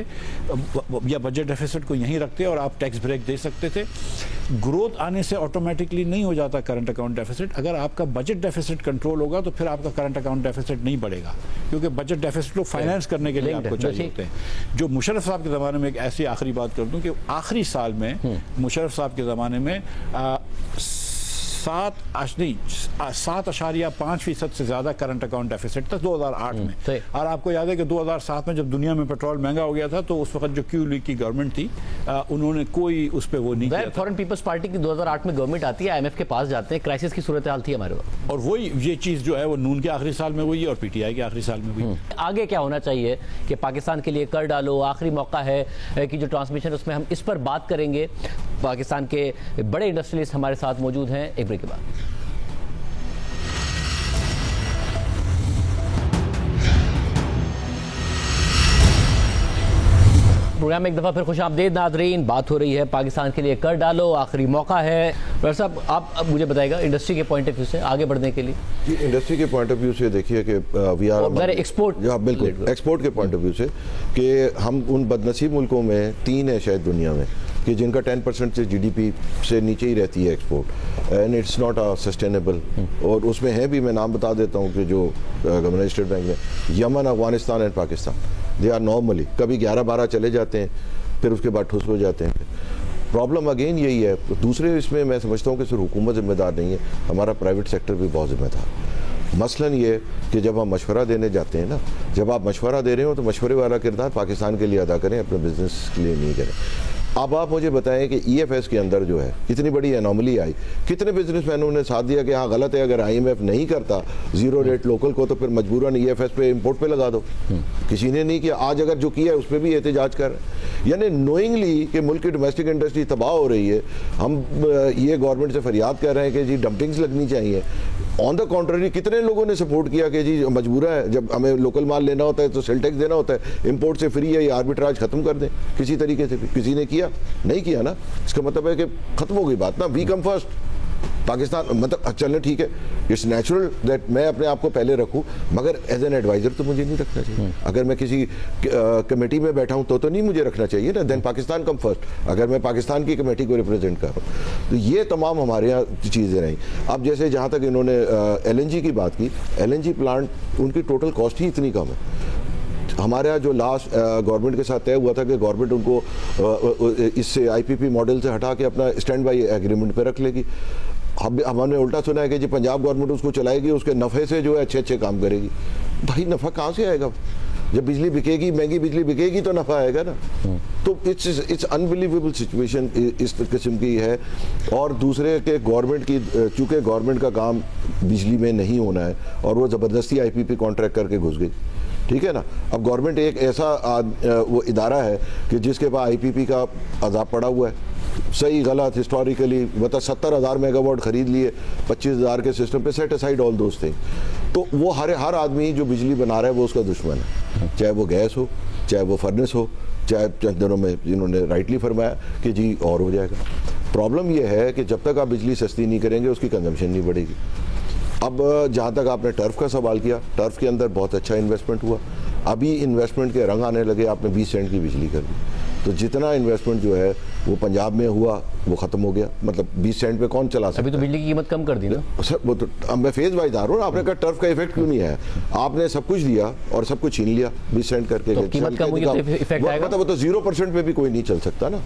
या बजट डेफिसिट को यहीं रखते और आप टैक्स ब्रेक दे सकते थे। ग्रोथ आने से ऑटोमेटिकली नहीं हो जाता करंट अकाउंट डेफिसिट। अगर आपका बजट डेफिसिट कंट्रोल होगा तो फिर आपका करंट अकाउंट डेफिसिट नहीं बढ़ेगा, क्योंकि बजट डेफिसिट को फाइनेंस करने के लिए आपको चाहिए होते हैं। जो मुशर्रफ साहब के ज़माने में, एक ऐसी आखिरी बात कर दूं कि आखिरी साल में मुशर्रफ साहब के ज़माने में 7.5% से ज्यादा करंट अकाउंट डेफिसिट था 2008 में। और आपको याद है कि 2007 में जब दुनिया में पेट्रोल महंगा हो गया था, तो उस वक्त जो क्यू लीग की गवर्नमेंट थी, उन्होंने कोई उस पर वो नहीं किया। फॉरेन पीपल्स पार्टी की 2008 में गवर्नमेंट आती है, IMF के पास जाते हैं, क्राइसिस की सूरत हाल थी हमारे वक्त। और वही ये चीज जो है वो नून के आखिरी साल में हुई और पीटीआई के आखिरी साल में हुई। आगे क्या होना चाहिए कि पाकिस्तान के लिए कर डालो, आखिरी मौका है कि जो ट्रांसमिशन, उसमें हम इस पर बात करेंगे। पाकिस्तान के बड़े इंडस्ट्रियलिस्ट हमारे साथ मौजूद हैं। एक ब्रेक के बाद प्रोग्राम में एक दफ़ा फिर खुशामदीद नाज़रीन। बात हो रही है पाकिस्तान के लिए कर डालो, आखिरी मौका है। डॉक्टर साहब, आप अब मुझे बताइएगा इंडस्ट्री के पॉइंट ऑफ व्यू से आगे बढ़ने के लिए। इंडस्ट्री के पॉइंट ऑफ व्यू से देखिए कि वी आर एक्सपोर्ट, बिल्कुल एक्सपोर्ट के पॉइंट ऑफ व्यू से कि हम उन बदनसीब मुल्कों में 3 है शायद दुनिया में कि जिनका 10% से GDP से नीचे ही रहती है export, and it's not sustainable. और उसमें है भी, मैं नाम बता देता हूँ कि जो गवर्नमेंट स्टेट बैंक में Yemen, Afghanistan and Pakistan, they are normally कभी 11-12 चले जाते हैं, फिर उसके बाद ठुस हो जाते हैं। प्रॉब्लम अगेन यही है। दूसरे इसमें मैं समझता हूँ कि सिर्फ हुकूमत जिम्मेदार नहीं है, हमारा प्राइवेट सेक्टर भी बहुत जिम्मेदार। मसलन ये कि जब हम मशवरा देने जाते हैं ना, जब आप मशवरा दे रहे हो तो मशवरे वाला किरदार पाकिस्तान के लिए अदा करें, अपने बिजनेस के लिए नहीं करें। अब आप मुझे बताएं कि EFS के अंदर जो है इतनी बड़ी एनॉमली आई, कितने बिजनेसमैनों ने साथ दिया कि हाँ गलत है, अगर IMF नहीं करता जीरो रेट लोकल को तो फिर मजबूरन EFS पे इंपोर्ट पे लगा दो। किसी ने नहीं किया। आज अगर जो किया है उस पर भी एहतजाज कर रहे हैं, यानी नोइंगली कि मुल्क की डोमेस्टिक इंडस्ट्री तबाह हो रही है। हम ये गवर्नमेंट से फरियाद कर रहे हैं कि जी डंपिंग्स लगनी चाहिए। ऑन द कॉन्ट्ररी कितने लोगों ने सपोर्ट किया कि जी मजबूर है, जब हमें लोकल माल लेना होता है तो सेल टैक्स देना होता है, इंपोर्ट से फ्री है, ये आर्बिट्राज खत्म कर दें किसी तरीके से भी। किसी ने किया? नहीं किया ना। इसका मतलब है कि खत्म हो गई बात ना। We come first. पाकिस्तान मतलब चलने ठीक है, इट्स नेचुरल दैट मैं अपने आप को पहले रखूं, मगर एज एन एडवाइजर तो मुझे नहीं रखना चाहिए। अगर मैं किसी कमेटी में बैठा हूं तो नहीं मुझे रखना चाहिए ना। देन पाकिस्तान कम फर्स्ट, अगर मैं पाकिस्तान की कमेटी को रिप्रेजेंट कर रहा हूं। तो ये तमाम हमारे यहाँ चीज़ें रहीं। अब जैसे जहाँ तक इन्होंने LNG की बात की, LNG प्लांट उनकी टोटल कॉस्ट ही इतनी कम है। हमारे यहाँ जो लास्ट गवर्नमेंट के साथ तय हुआ था कि गवर्नमेंट उनको इससे IPP मॉडल से हटा के अपना स्टैंड बाई एग्रीमेंट पे रख लेगी। हमने उल्टा सुना है कि जी पंजाब गवर्नमेंट उसको चलाएगी, उसके नफ़े से जो है अच्छे काम करेगी। भाई नफ़ा कहाँ से आएगा? जब बिजली बिकेगी, महंगी बिजली बिकेगी तो नफ़ा आएगा ना। तो इट्स अनबिलीवेबल सिचुएशन इस किस्म की है। और दूसरे के गवर्नमेंट की, चूँकि गवर्नमेंट का काम बिजली में नहीं होना है और वो ज़बरदस्ती IPP कॉन्ट्रैक्ट करके घुस गई, ठीक है ना। अब गवर्नमेंट एक ऐसा वो इदारा है कि जिसके पास IPP का अज़ाब पड़ा हुआ है, सही गलत हिस्टोरिकली बता 70,000 मेगावाट खरीद लिए 25,000 के सिस्टम पे, सेट असाइड ऑल दोस्त थिंग। तो वो हर आदमी जो बिजली बना रहा है वो उसका दुश्मन है, चाहे वो गैस हो, चाहे वो फर्नेस हो, चाहे चंद दिनों में इन्होंने राइटली फरमाया कि जी और हो जाएगा। प्रॉब्लम यह है कि जब तक आप बिजली सस्ती नहीं करेंगे उसकी कंजम्पशन नहीं बढ़ेगी। अब जहाँ तक आपने टर्फ का सवाल किया, टर्फ के अंदर बहुत अच्छा इन्वेस्टमेंट हुआ। अभी इन्वेस्टमेंट के रंग आने लगे, आपने 20 सेंट की बिजली कर दी, तो जितना इन्वेस्टमेंट जो है वो पंजाब में हुआ वो खत्म हो गया। मतलब 20 सेंट पे कौन चला सकता? अभी तो बिजली की कीमत कम कर दी ना सर। वो तो अब मैं फेज वाइज आ रहा हूँ। आपने कहा टर्फ का इफेक्ट क्यों नहीं है? आपने सब कुछ दिया और सब कुछ छीन लिया 20 सेंट करके। तो कीमत कम हुई तो इफेक्ट आएगा? मतलब वो तो 0% पे भी कोई नहीं चल सकता ना।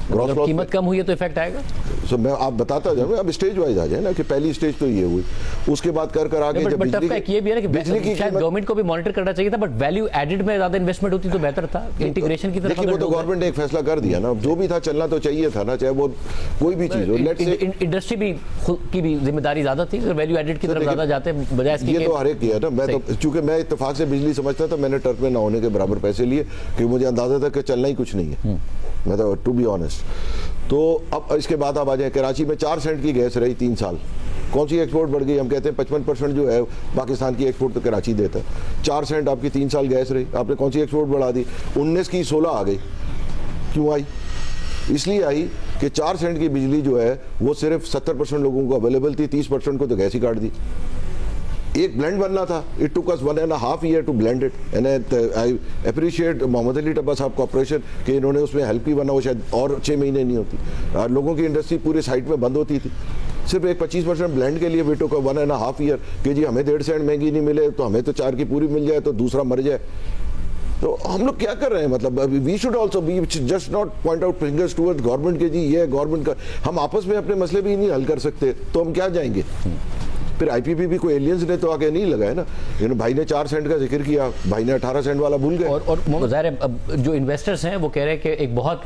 कीमत कम हुई है तो इफेक्ट आएगा। सो मैं आप बताता जाऊँ, अब स्टेज वाइज आ जाए ना कि पहली स्टेज तो ये हुई, उसके बाद कर आगे ये भी है ना कि बिजली की गवर्नमेंट को भी मॉनिटर करना चाहिए था, बट वैल्यू एडेड में ज्यादा इन्वेस्टमेंट होती तो बेहतर था। इंटीग्रेशन की तरफ वो तो गवर्नमेंट ने एक फैसला कर दिया ना, जो भी था चलना तो चाहिए था ना, चाहे वो कोई भी चीज हो। इंडस्ट्री भी की भी जिम्मेदारी ज्यादा थी, वैल्यू एडेड की तरफ ज्यादा जाते बजाय इसके। ये तो हर एक किया ना। मैं तो चूंकि मैं इत्तेफाक से बिजली समझता था, मैंने टर्फ में ना होने के बराबर पैसे लिए कि मुझे अंदाजा था कि चलना ही कुछ नहीं है। मैं तो टू बी ऑनेस्ट। तो अब इसके बाद आप आ जाए, कराची में 4 सेंट की गैस रही 3 साल, कौन सी एक्सपोर्ट बढ़ गई? हम कहते हैं 55% जो है पाकिस्तान की एक्सपोर्ट तो कराची देता है। 4 सेंट आपकी 3 साल गैस रही, आपने कौन सी एक्सपोर्ट बढ़ा दी? 19 की 16 आ गई। क्यों आई? इसलिए आई कि 4 सेंट की बिजली जो है वो सिर्फ 70% लोगों को अवेलेबल थी, 30% को तो गैस ही काट दी। एक ब्लेंड बनना था, it took us 1.5 year to blend it, and I appreciate Mohammad Ali Tabba साहब कॉर्पोरेशन कि इन्होंने उसमें हेल्प की, वरना वो शायद और 6 महीने नहीं होती। लोगों की इंडस्ट्री पूरे साइड में बंद होती थी, सिर्फ एक 25% ब्लेंड के लिए वी टुक 1.5 ईयर कि जी हमें 1.5 सेंट महंगी नहीं मिले तो हमें तो 4 की पूरी मिल जाए तो दूसरा मर जाए। तो हम लोग क्या कर रहे हैं? मतलब we should also be just not point out fingers towards government के जी ये गवर्नमेंट का, हम आपस में अपने मसले भी नहीं हल कर सकते तो हम क्या जाएंगे? फिर IPP भी कोई एलियंस ने तो आके नहीं लगाया ना। भाई ने 4 सेंट का जिक्र किया, भाई ने 18 सेंट वाला भूल गए। और ज़ाहिर है अब जो इन्वेस्टर्स हैं वो कह रहे हैं कि एक बहुत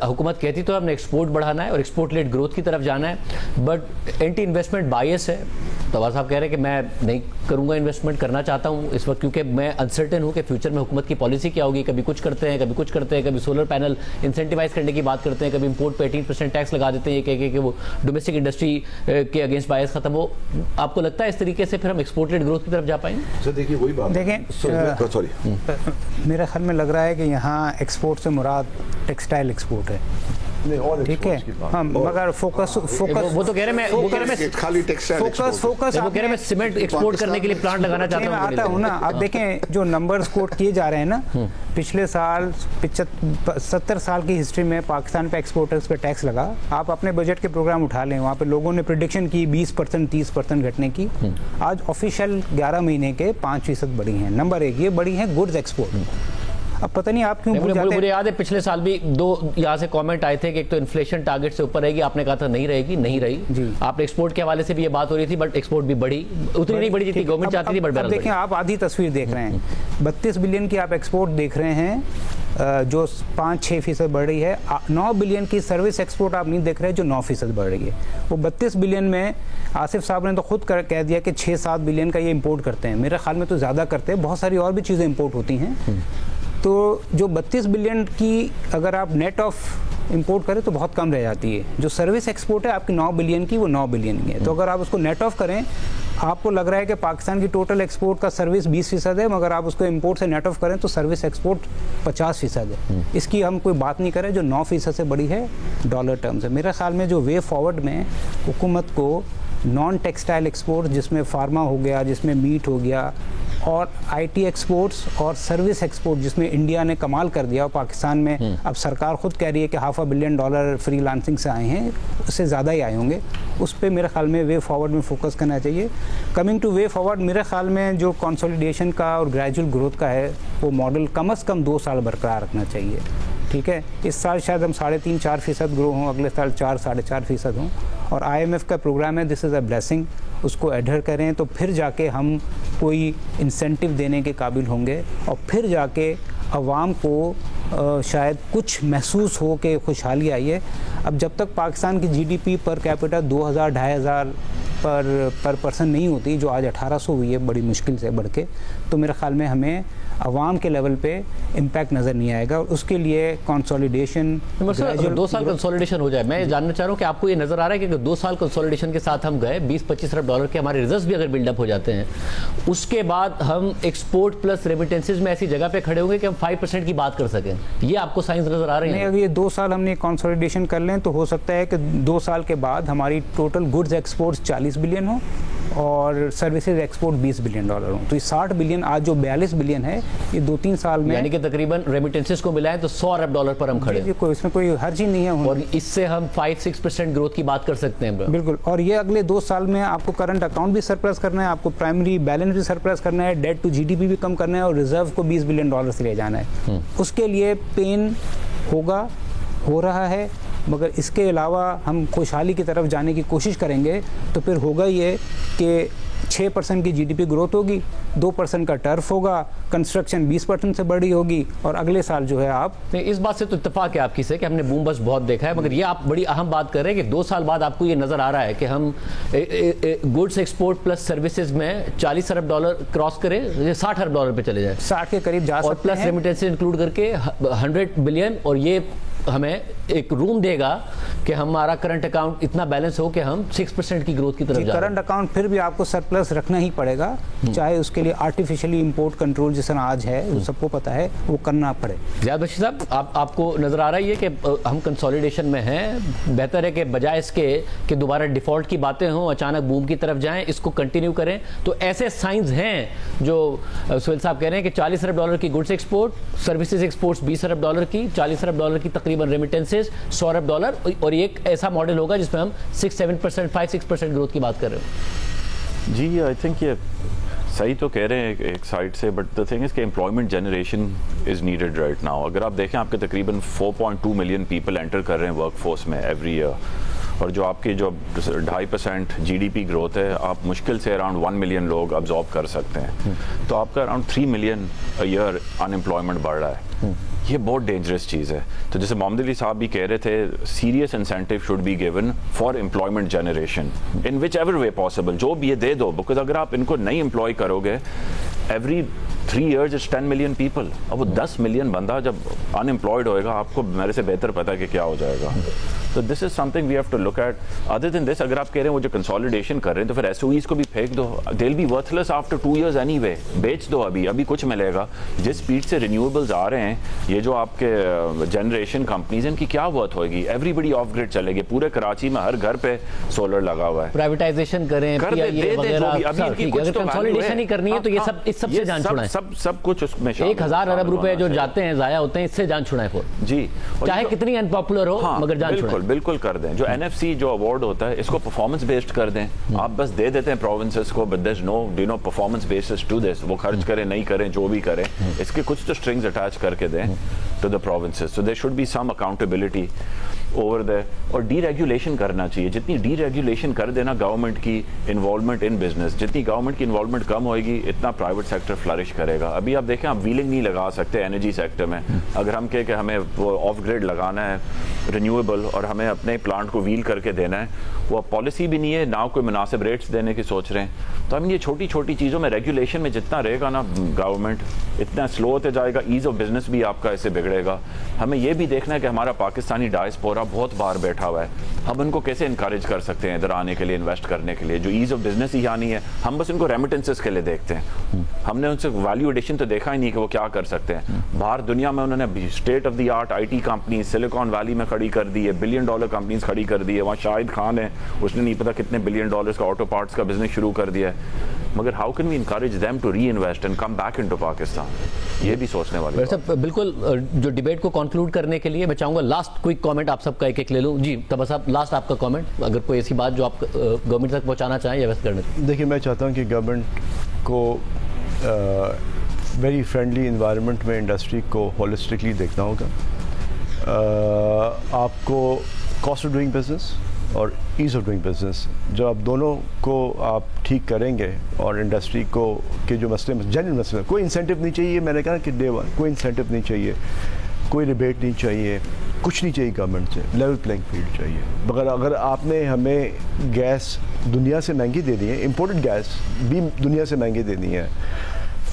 हुकूमत कहती तो हमने एक्सपोर्ट बढ़ाना है और एक्सपोर्ट लेड ग्रोथ की तरफ जाना है, बट एंटी इन्वेस्टमेंट बायस है। तवार साहब कह रहे हैं कि मैं नहीं करूंगा, इन्वेस्टमेंट करना चाहता हूं इस वक्त क्योंकि मैं अनसर्टेन हूं कि फ्यूचर में हुकूमत की पॉलिसी क्या होगी। कभी कुछ करते हैं, कभी कुछ करते हैं, कभी सोलर पैनल इंसेंटिवाइज करने की बात करते हैं, कभी इंपोर्ट पे 18% टैक्स लगा देते हैं, ये कह के वो डोमेस्टिक इंडस्ट्री के अगेंस्ट बायस खत्म हो। आपको लगता है इस तरीके से फिर हम एक्सपोर्टेड ग्रोथ की तरफ जा पाएंगे? सर देखिए वही बात, देखें सॉरी मेरे ख्याल में लग रहा है कि यहाँ एक्सपोर्ट से मुराद टेक्सटाइल एक्सपोर्ट है। ठीक है। हाँ, मगर फोकस वो तो कह रहे मैं खाली टेक्सटाइल फोकस वो कह रहे मैं सीमेंट एक्सपोर्ट करने के लिए प्लांट लगाना चाहता हूँ। आता हूँ ना, आप देखें जो नंबर्स कोट किए जा रहे हैं ना, पिछले साल 70 साल की हिस्ट्री में पाकिस्तान पे एक्सपोर्टर्स पे टैक्स लगा। आप अपने बजट के प्रोग्राम उठा लें, वहाँ पे लोगों ने प्रिडिक्शन की 20% 30% घटने की। आज ऑफिशियल 11 महीने के 5% बढ़ी हैं। नंबर 1 ये बढ़ी है गुड्स एक्सपोर्ट। अब पता नहीं आप क्यों भूल जाते हैं। मुझे याद है पिछले साल भी 2 यहाँ से कमेंट आए थे कि एक तो इन्फ्लेशन टारगेट से ऊपर रहेगी, आपने कहा था नहीं रहेगी, नहीं रही जी। आप एक्सपोर्ट के हवाले से भी ये बात हो रही थी, बट एक्सपोर्ट भी बढ़ी, उतनी नहीं बढ़ी जितनी गवर्नमेंट चाहती थी, बट देखिए आप आधी तस्वीर देख रहे हैं। 32 बिलियन की आप एक्सपोर्ट देख रहे हैं, जो 5-6% बढ़ रही है। 9 बिलियन की सर्विस एक्सपोर्ट आप नहीं देख रहे जो 9% बढ़ रही है। वो 32 बिलियन में आसिफ साहब ने तो खुद कह दिया कि 6-7 बिलियन का ये इंपोर्ट करते हैं। मेरे ख्याल में तो ज़्यादा करते हैं, बहुत सारी और भी चीज़ें इंपोर्ट होती हैं। तो जो 32 बिलियन की अगर आप नेट ऑफ इंपोर्ट करें तो बहुत कम रह जाती है। जो सर्विस एक्सपोर्ट है आपकी 9 बिलियन की, वो 9 बिलियन की है। तो अगर आप उसको नेट ऑफ करें, आपको लग रहा है कि पाकिस्तान की टोटल एक्सपोर्ट का सर्विस 20% है, मगर आप उसको इंपोर्ट से नेट ऑफ करें तो सर्विस एक्सपोर्ट 50% है। इसकी हम कोई बात नहीं करें जो 9% से बड़ी है डॉलर टर्म्स है। मेरे ख्याल में जो वे फॉरवर्ड में हुकूमत को नॉन टेक्सटाइल एक्सपोर्ट, जिसमें फार्मा हो गया, जिसमें मीट हो गया, और आईटी एक्सपोर्ट्स और सर्विस एक्सपोर्ट जिसमें इंडिया ने कमाल कर दिया, और पाकिस्तान में अब सरकार खुद कह रही है कि $500 बिलियन फ्रीलांसिंग से आए हैं, उससे ज़्यादा ही आए होंगे। उस पर मेरे ख्याल में वे फॉरवर्ड में फोकस करना चाहिए। कमिंग टू वे फॉरवर्ड, मेरे ख्याल में जो कंसोलिडेशन का और ग्रेजुअल ग्रोथ का है, वो मॉडल कम से कम 2 साल बरकरार रखना चाहिए। ठीक है, इस साल शायद हम 3.5-4% ग्रो हों, अगले साल 4-4.5% हों, और IMF का प्रोग्राम है दिस इज़ अ ब्लेसिंग, उसको एडहर करें तो फिर जाके हम कोई इंसेंटिव देने के काबिल होंगे, और फिर जाके अवाम को शायद कुछ महसूस हो कि खुशहाली आई है। अब जब तक पाकिस्तान की GDP पर कैपिटा 2000-2500 पर पर्सन नहीं होती, जो आज 1800 हुई है बड़ी मुश्किल से बढ़ के, तो मेरे ख्याल में हमें अवाम के लेवल पे इम्पैक्ट नज़र नहीं आएगा। और उसके लिए कंसोलिडेशन, 2 साल कंसोलिडेशन हो जाए। मैं जानना चाह रहा हूँ कि आपको ये नज़र आ रहा है कि 2 साल कंसोलिडेशन के साथ हम गए, 20-25 अरब डॉलर के हमारे रिजर्व्स भी अगर बिल्डअप हो जाते हैं, उसके बाद हम एक्सपोर्ट प्लस रेमिटेंसेज में ऐसी जगह पे खड़े होंगे कि हम 5% की बात कर सकें, ये आपको साइंस नज़र आ रही है? अगर ये 2 साल हमने कंसोलिडेशन कर लें तो हो सकता है कि 2 साल के बाद हमारी टोटल गुड्स एक्सपोर्ट्स 40 बिलियन हो और सर्विसेज एक्सपोर्ट $20 बिलियन हो। तो ये 60 बिलियन, आज जो 42 बिलियन है, ये 2-3 साल में, यानी कि तकरीबन रेमिटेंसेस को मिलाएं तो $100 अरब पर हम खड़े हैं। कोई इसमें कोई हर्ज ही नहीं है, और इससे हम 5-6% ग्रोथ की बात कर सकते हैं। बिल्कुल। और ये अगले 2 साल में आपको करंट अकाउंट भी सरप्लस करना है, आपको प्राइमरी बैलेंस भी सरप्लस करना है, डेट टू GDP भी कम करना है, और रिजर्व को $20 बिलियन से ले जाना है। उसके लिए पेन होगा, हो रहा है, मगर इसके अलावा हम खुशहाली की तरफ जाने की कोशिश करेंगे तो फिर होगा ये कि 6% की GDP ग्रोथ होगी, 2% का टर्फ होगा, कंस्ट्रक्शन 20% से बड़ी होगी, और अगले साल जो है आप नहीं, इस बात से तो इत्तेफाक है आपकी से कि हमने बूम बस्ट बहुत देखा है, मगर ये आप बड़ी अहम बात कर रहे हैं कि 2 साल बाद आपको ये नजर आ रहा है कि हम गुड्स एक्सपोर्ट प्लस सर्विसेज में $40 अरब क्रॉस करें, $60 अरब पे चले जाए, 60 के करीब जा सकते हैं, और प्लस रेमिटेंस इंक्लूड करके 100 बिलियन, और ये हमें एक रूम देगा कि हमारा करंट अकाउंट इतना बैलेंस हो कि हम 6% की ग्रोथ की तरफ जा रहे हैं। करंट अकाउंट फिर भी आपको सरप्लस रखना ही पड़ेगा, चाहे उसके लिए आर्टिफिशियली इंपोर्ट कंट्रोल जिस तरह आज है, वो सबको पता है, वो करना पड़े। ज़ियाद बशीर साहब, आपको नज़र आ रहा है कि हम कंसोलिडेशन में हैं, बेहतर है कि बजाय इसके कि दोबारा डिफ़ॉल्ट की बातें हों, अचानक बूम की तरफ जाएं, इसको कंटिन्यू करें। तो ऐसे साइंस हैं जो सुहेल साहब कह रहे हैं कि $40 अरब की गुड्स एक्सपोर्ट, सर्विसेज एक्सपोर्ट्स $20 अरब की, $40 अरब की तकरीबन रेमिटेंसेज $100 अरब, और ये एक ऐसा मॉडल होगा जिसमें हम 6-7%, 5-6% ग्रोथ की बात कर रहे हो। जी, आई थिंक ये सही तो कह रहे हैं एक साइड से, बट द थिंग इज कि employment generation is needed right now. अगर आप देखें आपके तकरीबन 4.2 मिलियन पीपल एंटर कर रहे हैं वर्क फोर्स में एवरी ईयर, और जो आपकी जो 2.5% GDP ग्रोथ है, आप मुश्किल से अराउंड 1 मिलियन लोग अब्जॉर्ब कर सकते हैं। तो आपका around 3 million a year unemployment बढ़ रहा है। ये बहुत डेंजरस चीज़ है। तो जैसे मोहम्मद अली साहब भी कह रहे थे, serious incentive should be given for employment generation in which ever way possible. जो भी ये दे दो, बिकॉज अगर आप इनको नहीं एम्प्लॉय करोगे, every 3 years is 10 million people. अब वो 10 मिलियन बंदा जब अनएम्प्लॉयड होएगा, आपको मेरे से बेहतर पता है कि क्या हो जाएगा। तो this is something we have to look at. Other than this, अगर आप कह रहे हैं वो जो कंसोलिडेशन कर रहे हैं तो फिर एसओईज को भी फेंक दो, they will be worthless after 2 years anyway. बेच दो, अभी कुछ मिलेगा। जिस स्पीड से रिन्यूएबल्स आ रहे हैं, ये जो आपके जनरेशन कंपनीज हैं, इनकी क्या वर्थ होगी? एवरीबडी ऑफ ग्रिड चलेगी। पूरे कराची में हर घर पे सोलर लगा हुआ है। प्राइवेटाइजेशन करें, कर दे, दे वगैरह, अभी इनकी कुछ तो कंसोलिडेशन ही करनी है तो ये सब इस सबसे जान छुड़ाएं। सब कुछ उसमें 1000 अरब रुपए जो जाते हैं, जाया होते हैं, इससे जान छुड़ाएं फिर जी। चाहे कितनी अनपॉपुलर हो, मगर जान छुड़ाएं। बिल्कुल कर दें। जो एनएफसी जो अवार्ड होता है, इसको परफॉर्मेंस बेस्ड कर दें। आप बस दे देते हैं प्रोविंसेस को, but there is no performance basis to this. वो खर्च करें नहीं करें, जो भी करें, इसके कुछ तो स्ट्रिंग्स अटैच करके दें to the provinces. So there should be some accountability over there. और डीरेगुलेशन करना चाहिए। जितनी डीरेगुलेशन कर देना गवर्नमेंट की इन्वॉल्वमेंट इन बिजनेस, जितनी गवर्नमेंट की इन्वॉल्वमेंट कम होएगी, इतना प्राइवेट सेक्टर फ्लरिश करेगा। अभी आप देखें, आप व्हीलिंग नहीं लगा सकते एनर्जी सेक्टर में। अगर हम कहें कि हमें वो ऑफ ग्रिड लगाना है रिन्यूएबल और हमें अपने प्लांट को व्हील करके देना है, वो पॉलिसी भी नहीं है, ना कोई मुनासिब रेट्स देने की सोच रहे हैं। तो हम ये छोटी छोटी चीज़ों में रेगुलेशन में जितना रहेगा ना गवर्नमेंट, इतना स्लो होते जाएगा। ईज ऑफ बिजनेस भी आपका इससे बिगड़ेगा। हमें ये भी देखना है कि हमारा पाकिस्तानी डायस्पोरा बहुत बाहर बैठा हुआ है, हम उनको कैसे इंकरेज कर सकते हैं इधर आने के लिए, इन्वेस्ट करने के लिए। जो ईज ऑफ बिजनेस ही यहाँ नहीं है, हम बस इनको रेमिटेंसेस के लिए देखते हैं। हमने उनसे वैल्यू एडिशन तो देखा ही नहीं कि वो क्या कर सकते हैं। बाहर दुनिया में उन्होंने state of the art IT company silicon valley में खड़ी कर दी है, $1 billion कंपनीज खड़ी कर दी है। वहाँ शाहिद खान है, उसने नहीं पता कितने $1 billion का ऑटो पार्ट्स का बिजनेस शुरू कर दिया है। मगर how can we encourage them to reinvest and come back into Pakistan? ये भी सोचने वाली बात है। बिल्कुल। जो डिबेट को कंक्लूड करने के लिए मैं चाहूंगा लास्ट क्विक कमेंट आप सबका एक ले लूं। जी तब साहब, लास्ट आपका कमेंट, अगर कोई ऐसी बात जो आप गवर्नमेंट तक पहुंचाना चाहें या वैसे करने। देखिए, मैं चाहता हूं कि गवर्नमेंट को वेरी फ्रेंडली इन्वायरमेंट में इंडस्ट्री को होलिस्टिकली देखना होगा। आपको कॉस्ट ऑफ डूइंग बिजनेस और ईज़ ऑफ डूइंग बिजनेस, जब आप दोनों को आप ठीक करेंगे और इंडस्ट्री को के जो मसले, जनरल मसले, कोई इंसेंटिव नहीं चाहिए। मैंने कहा कि डे वन कोई इंसेंटिव नहीं चाहिए, कोई रिबेट नहीं चाहिए, कुछ नहीं चाहिए गवर्नमेंट से, लेवल प्लेइंग फील्ड चाहिए। मगर अगर आपने हमें गैस दुनिया से महंगी देनी है, इम्पोर्टेड गैस भी दुनिया से महंगी देनी है,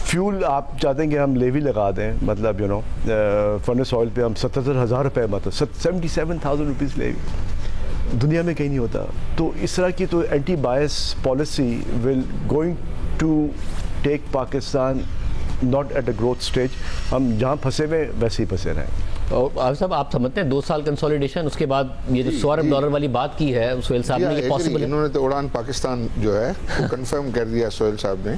फ्यूल आप चाहते हैं कि हम लेवी लगा दें, मतलब फर्नेस ऑयल पे हम 77,000 रुपये, मतलब 77,000 रुपीज़ लेवी, दुनिया में कहीं नहीं होता। तो इस तरह की तो anti bias policy will going to take Pakistan not at a growth stage. हम जहाँ फंसे हुए वैसे ही फंसे रहें। और साहब, आप समझते हैं 2 साल कंसोलिडेशन, उसके बाद ये जो $100 अरब वाली बात की है सोहेल साहब ने, ये पॉसिबल है? इन्होंने तो उड़ान पाकिस्तान जो है वो कंफर्म कर दिया सोहेल साहब ने।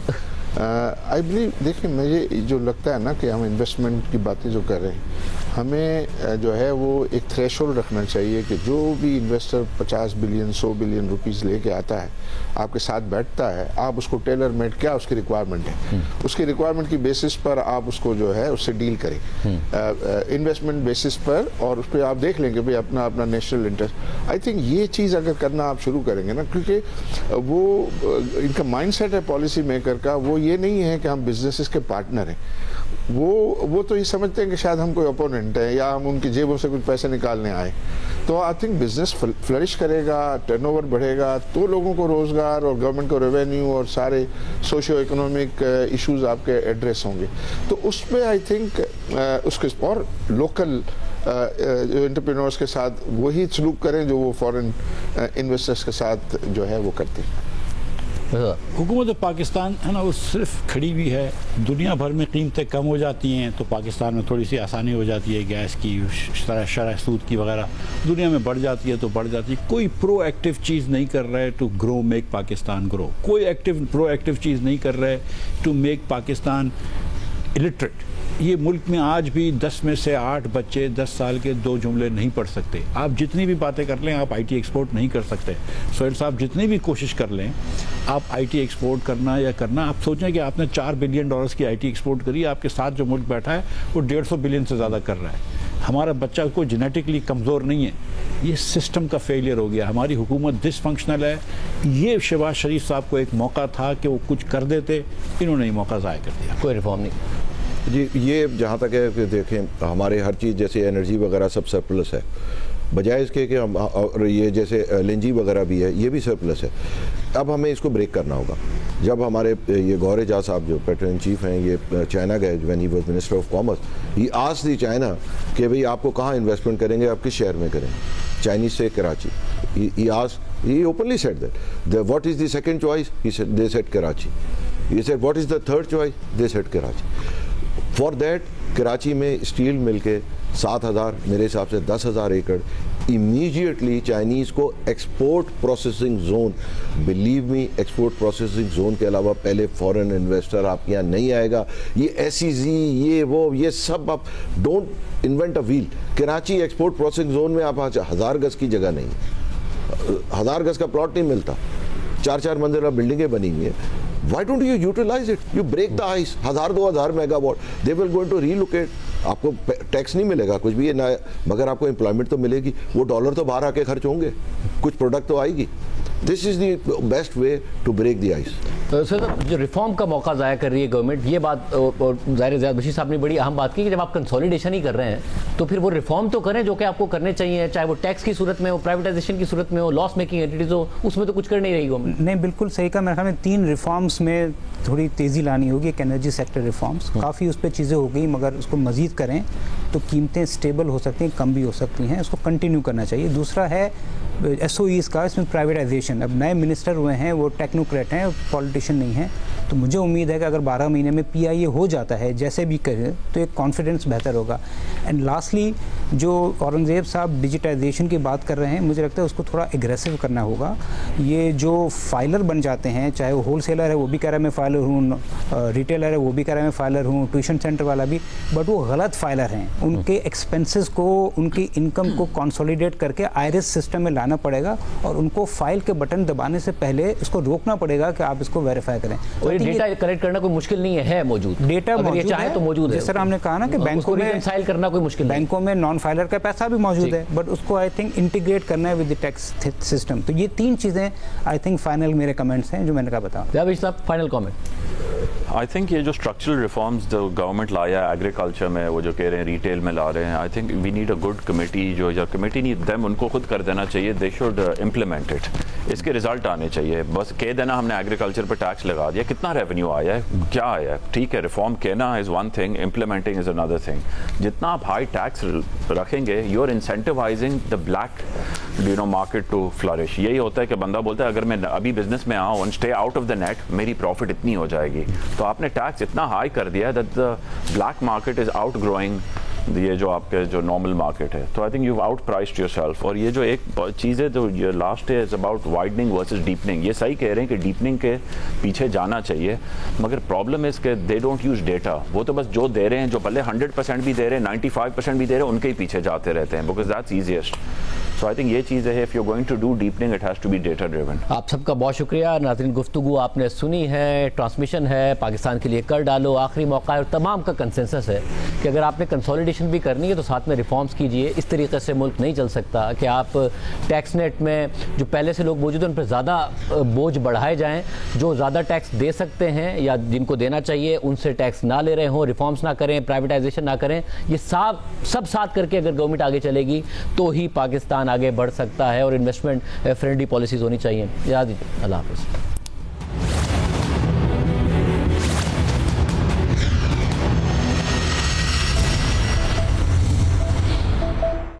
आई बिलीव, देखिए मुझे जो लगता है ना कि हम इन्वेस्टमेंट की बातें जो कर रहे हैं, हमें जो है वो एक थ्रेशोल्ड रखना चाहिए कि जो भी इन्वेस्टर 50 बिलियन 100 बिलियन रुपीस लेके आता है, आपके साथ बैठता है, आप उसको टेलर मेड क्या उसकी रिक्वायरमेंट है, उसकी रिक्वायरमेंट की बेसिस पर आप उसको जो है उससे डील करें, इन्वेस्टमेंट बेसिस पर, और उस पर आप देख लेंगे भाई अपना अपना नेशनल इंटरेस्ट। आई थिंक ये चीज़ अगर करना आप शुरू करेंगे ना, क्योंकि वो इनका माइंडसेट है पॉलिसी मेकर का, वो ये नहीं है कि हम बिजनेसेस के पार्टनर हैं। वो तो ये समझते हैं कि शायद हम कोई अपोनेंट है या हम उनकी जेबों से कुछ पैसे निकालने आए। तो आई थिंक बिजनेस फ्लरिश करेगा, टर्नओवर बढ़ेगा, तो लोगों को रोजगार और गवर्नमेंट को रेवेन्यू और सारे सोशियो इकोनॉमिक इश्यूज आपके एड्रेस होंगे। तो उस पर आई थिंक उसके और लोकल एंटरप्रेन्योर्स के साथ वही सलूक करें जो वो फॉरेन इन्वेस्टर्स के साथ जो है वो करते हैं। हुकूमत पाकिस्तान है ना, वो सिर्फ खड़ी भी है। दुनिया भर में कीमतें कम हो जाती हैं तो पाकिस्तान में थोड़ी सी आसानी हो जाती है, गैस की, शरह सूद की वगैरह दुनिया में बढ़ जाती है तो बढ़ जाती है। कोई प्रो एक्टिव चीज़ नहीं कर रहा है to grow, make Pakistan grow. कोई प्रो एक्टिव चीज़ नहीं कर रहा है टू मेक पाकिस्तान इलिटरेट। ये मुल्क में आज भी 10 में से 8 बच्चे 10 साल के 2 जुमले नहीं पढ़ सकते। आप जितनी भी बातें कर लें, आप IT एक्सपोर्ट नहीं कर सकते। सोहेल साहब जितनी भी कोशिश कर लें, आप IT एक्सपोर्ट करना या करना, आप सोचें कि आपने $4 बिलियन की IT एक्सपोर्ट करी, आपके साथ जो मुल्क बैठा है वो 150 बिलियन से ज़्यादा कर रहा है। हमारा बच्चा कोई जेनेटिकली कमज़ोर नहीं है, ये सिस्टम का फेलियर हो गया। हमारी हुकूमत डिसफंक्शनल है। ये शहबाज शरीफ साहब को एक मौका था कि वो कुछ कर देते, इन्होंने ये मौका ज़ाया कर दिया, कोई रिफॉर्म नहीं। जी, ये जहाँ तक है कि देखें हमारे हर चीज़ जैसे एनर्जी वगैरह सब सरप्लस है, बजाय इसके कि हम, और ये जैसे LNG वगैरह भी है, ये भी सरप्लस है। अब हमें इसको ब्रेक करना होगा। जब हमारे ये गौर एजाज साहब जो पेट्रो इन चीफ हैं, ये चाइना गए when he was minister of commerce, he asked the China कि भाई आपको कहाँ इन्वेस्टमेंट करेंगे, आप किस शहर में करें। Chinese say Karachi. He asked, he openly said that. What is the second choice? He said, they said Karachi. He said, what is the third choice? They said Karachi. For that, Karachi में steel mill के 7,000 मेरे हिसाब से 10,000 एकड़ immediately Chinese को export processing zone, believe me, export processing zone के अलावा पहले फॉरेन इन्वेस्टर आपके यहाँ नहीं आएगा। ये SEZ ये वो ये सब आप don't invent a wheel. Karachi export processing zone में आप 1000 गज की जगह नहीं, 1000 गज का प्लॉट नहीं मिलता, 4-4 मंजिला बिल्डिंगें बनी हुई हैं। Why don't you utilize it? You break the ice. 1000-2000 megawatt, they will going to relocate. आपको टैक्स नहीं मिलेगा कुछ भी ना, मगर आपको एम्प्लॉयमेंट तो मिलेगी। वो डॉलर तो बाहर आके खर्च होंगे, कुछ प्रोडक्ट तो आएगी। This is the best way to break the ice. Sir, जो रिफॉर्म का मौका ज़ाया कर रही है गवर्नमेंट, ये बात और ज़ाहिर ज़ियाद बशीर साहब ने बड़ी अहम बात की कि जब आप कंसोलिडेशन ही कर रहे हैं तो फिर वो रिफॉर्म तो करें जो कि आपको करने चाहिए, चाहे वो टैक्स की सूरत में हो, प्राइवेटाइजेशन की सूरत में हो, लॉस मेकिंग एंटिटीज हो, उसमें तो कुछ कर नहीं रही गवर्नमेंट। नहीं, बिल्कुल सही कहा। मेरे ख्याल में 3 रिफॉर्म्स में थोड़ी तेज़ी लानी होगी। एक एनर्जी सेक्टर रिफॉर्म्स, काफ़ी उस पर चीज़ें हो गई, मगर उसको मज़ीद करें तो कीमतें स्टेबल हो सकती हैं, कम भी हो सकती हैं, उसको कंटिन्यू करना चाहिए। दूसरा है SOEs का, इसमें प्राइवेटाइजेशन। अब नए मिनिस्टर हुए हैं, वो टेक्नोक्रेट हैं, पॉलिटिशियन नहीं हैं, तो मुझे उम्मीद है कि अगर 12 महीने में PIA हो जाता है जैसे भी करें तो एक कॉन्फिडेंस बेहतर होगा। एंड लास्टली, जो औरंगजेब साहब डिजिटाइजेशन की बात कर रहे हैं, मुझे लगता है उसको थोड़ा एग्रेसिव करना होगा। ये जो फाइलर बन जाते हैं, चाहे वो होल सेलर है वो भी कह रहा है मैं फाइलर हूँ, रिटेलर है वो भी कह रहा है मैं फाइलर हूँ, ट्यूशन सेंटर वाला भी, बट वो गलत फाइलर हैं। उनके एक्सपेंसेस को, उनकी इनकम को कंसोलिडेट करके आईरिस सिस्टम में लाना पड़ेगा और उनको फाइल के बटन दबाने से पहले इसको रोकना पड़ेगा कि आप इसको वेरीफाई करें। और डेटा कलेक्ट करना कोई मुश्किल नहीं है, मौजूद डेटा मौजूद है तो मौजूद है। सर, हमने कहा ना कि बैंकों में रिकंसाइल करना कोई मुश्किल, बैंकों में नॉन फाइलर का पैसा भी मौजूद है, बट उसको आई थिंक इंटीग्रेट करना है विद द टैक्स सिस्टम। तो ये 3 चीज़ें आई थिंक फाइनल मेरे कमेंट्स हैं जो मैंने कहा बताऊँ। Final comment. आई थिंक ये जो स्ट्रक्चरल रिफॉर्म्स जो गवर्नमेंट लाया है एग्रीकल्चर में, वो जो कह रहे हैं रिटेल में ला रहे हैं, I think we need a good committee. जो या कमेटी नहीं देम उनको खुद कर देना चाहिए, दे शुड इम्प्लीमेंट इट। इसके रिजल्ट आने चाहिए। बस कह देना हमने एग्रीकल्चर पर टैक्स लगा दिया, कितना रेवेन्यू आया है, क्या आया है, ठीक है। रिफॉर्म कहना is one thing, implementing is another thing. जितना आप हाई टैक्स रखेंगे, you are incentivising the black market to flourish. यही होता है कि बंदा बोलता है अगर मैं अभी बिजनेस में आऊँ and stay out of the net, मेरी प्रॉफिट इतनी हो जाएगी। तो आपने टैक्स इतना हाई कर दिया that the black market is out growing ये जो आपके जो नॉर्मल मार्केट है। तो I think you out priced yourself. और ये जो एक चीज़ है जो ये लास्ट है is about widening versus deepening. ये सही कह रहे हैं कि डीपनिंग के पीछे जाना चाहिए, मगर प्रॉब्लम इज के दे डोंट यूज डेटा। वो तो बस जो दे रहे हैं, जो भले 100% भी दे रहे हैं, 95% भी दे रहे हैं, उनके ही पीछे जाते रहते हैं, because that's easiest. So I think ये चीज़ है, if you going to do deepening it has to be data driven. आप सबका बहुत शुक्रिया। नाज़रीन, गुफ्तगू आपने सुनी है, ट्रांसमिशन है, पाकिस्तान के लिए कर डालो आखिरी मौका है, और तमाम का कंसेंसस है कि अगर आपने कंसोलिडेशन भी करनी है तो साथ में रिफॉर्म्स कीजिए। इस तरीके से मुल्क नहीं चल सकता कि आप टैक्स नेट में जो पहले से लोग मौजूद हैं उन पर ज़्यादा बोझ बढ़ाए जाएँ, जो ज़्यादा टैक्स दे सकते हैं या जिनको देना चाहिए उनसे टैक्स ना ले रहे हों, रिफॉर्म्स ना करें, प्राइवेटाइजेशन ना करें। ये सब साथ करके अगर गवर्नमेंट आगे चलेगी तो ही पाकिस्तान आगे बढ़ सकता है और इन्वेस्टमेंट फ्रेंडली पॉलिसीज़ होनी चाहिए। याद, अल्लाह हाफ़िज़।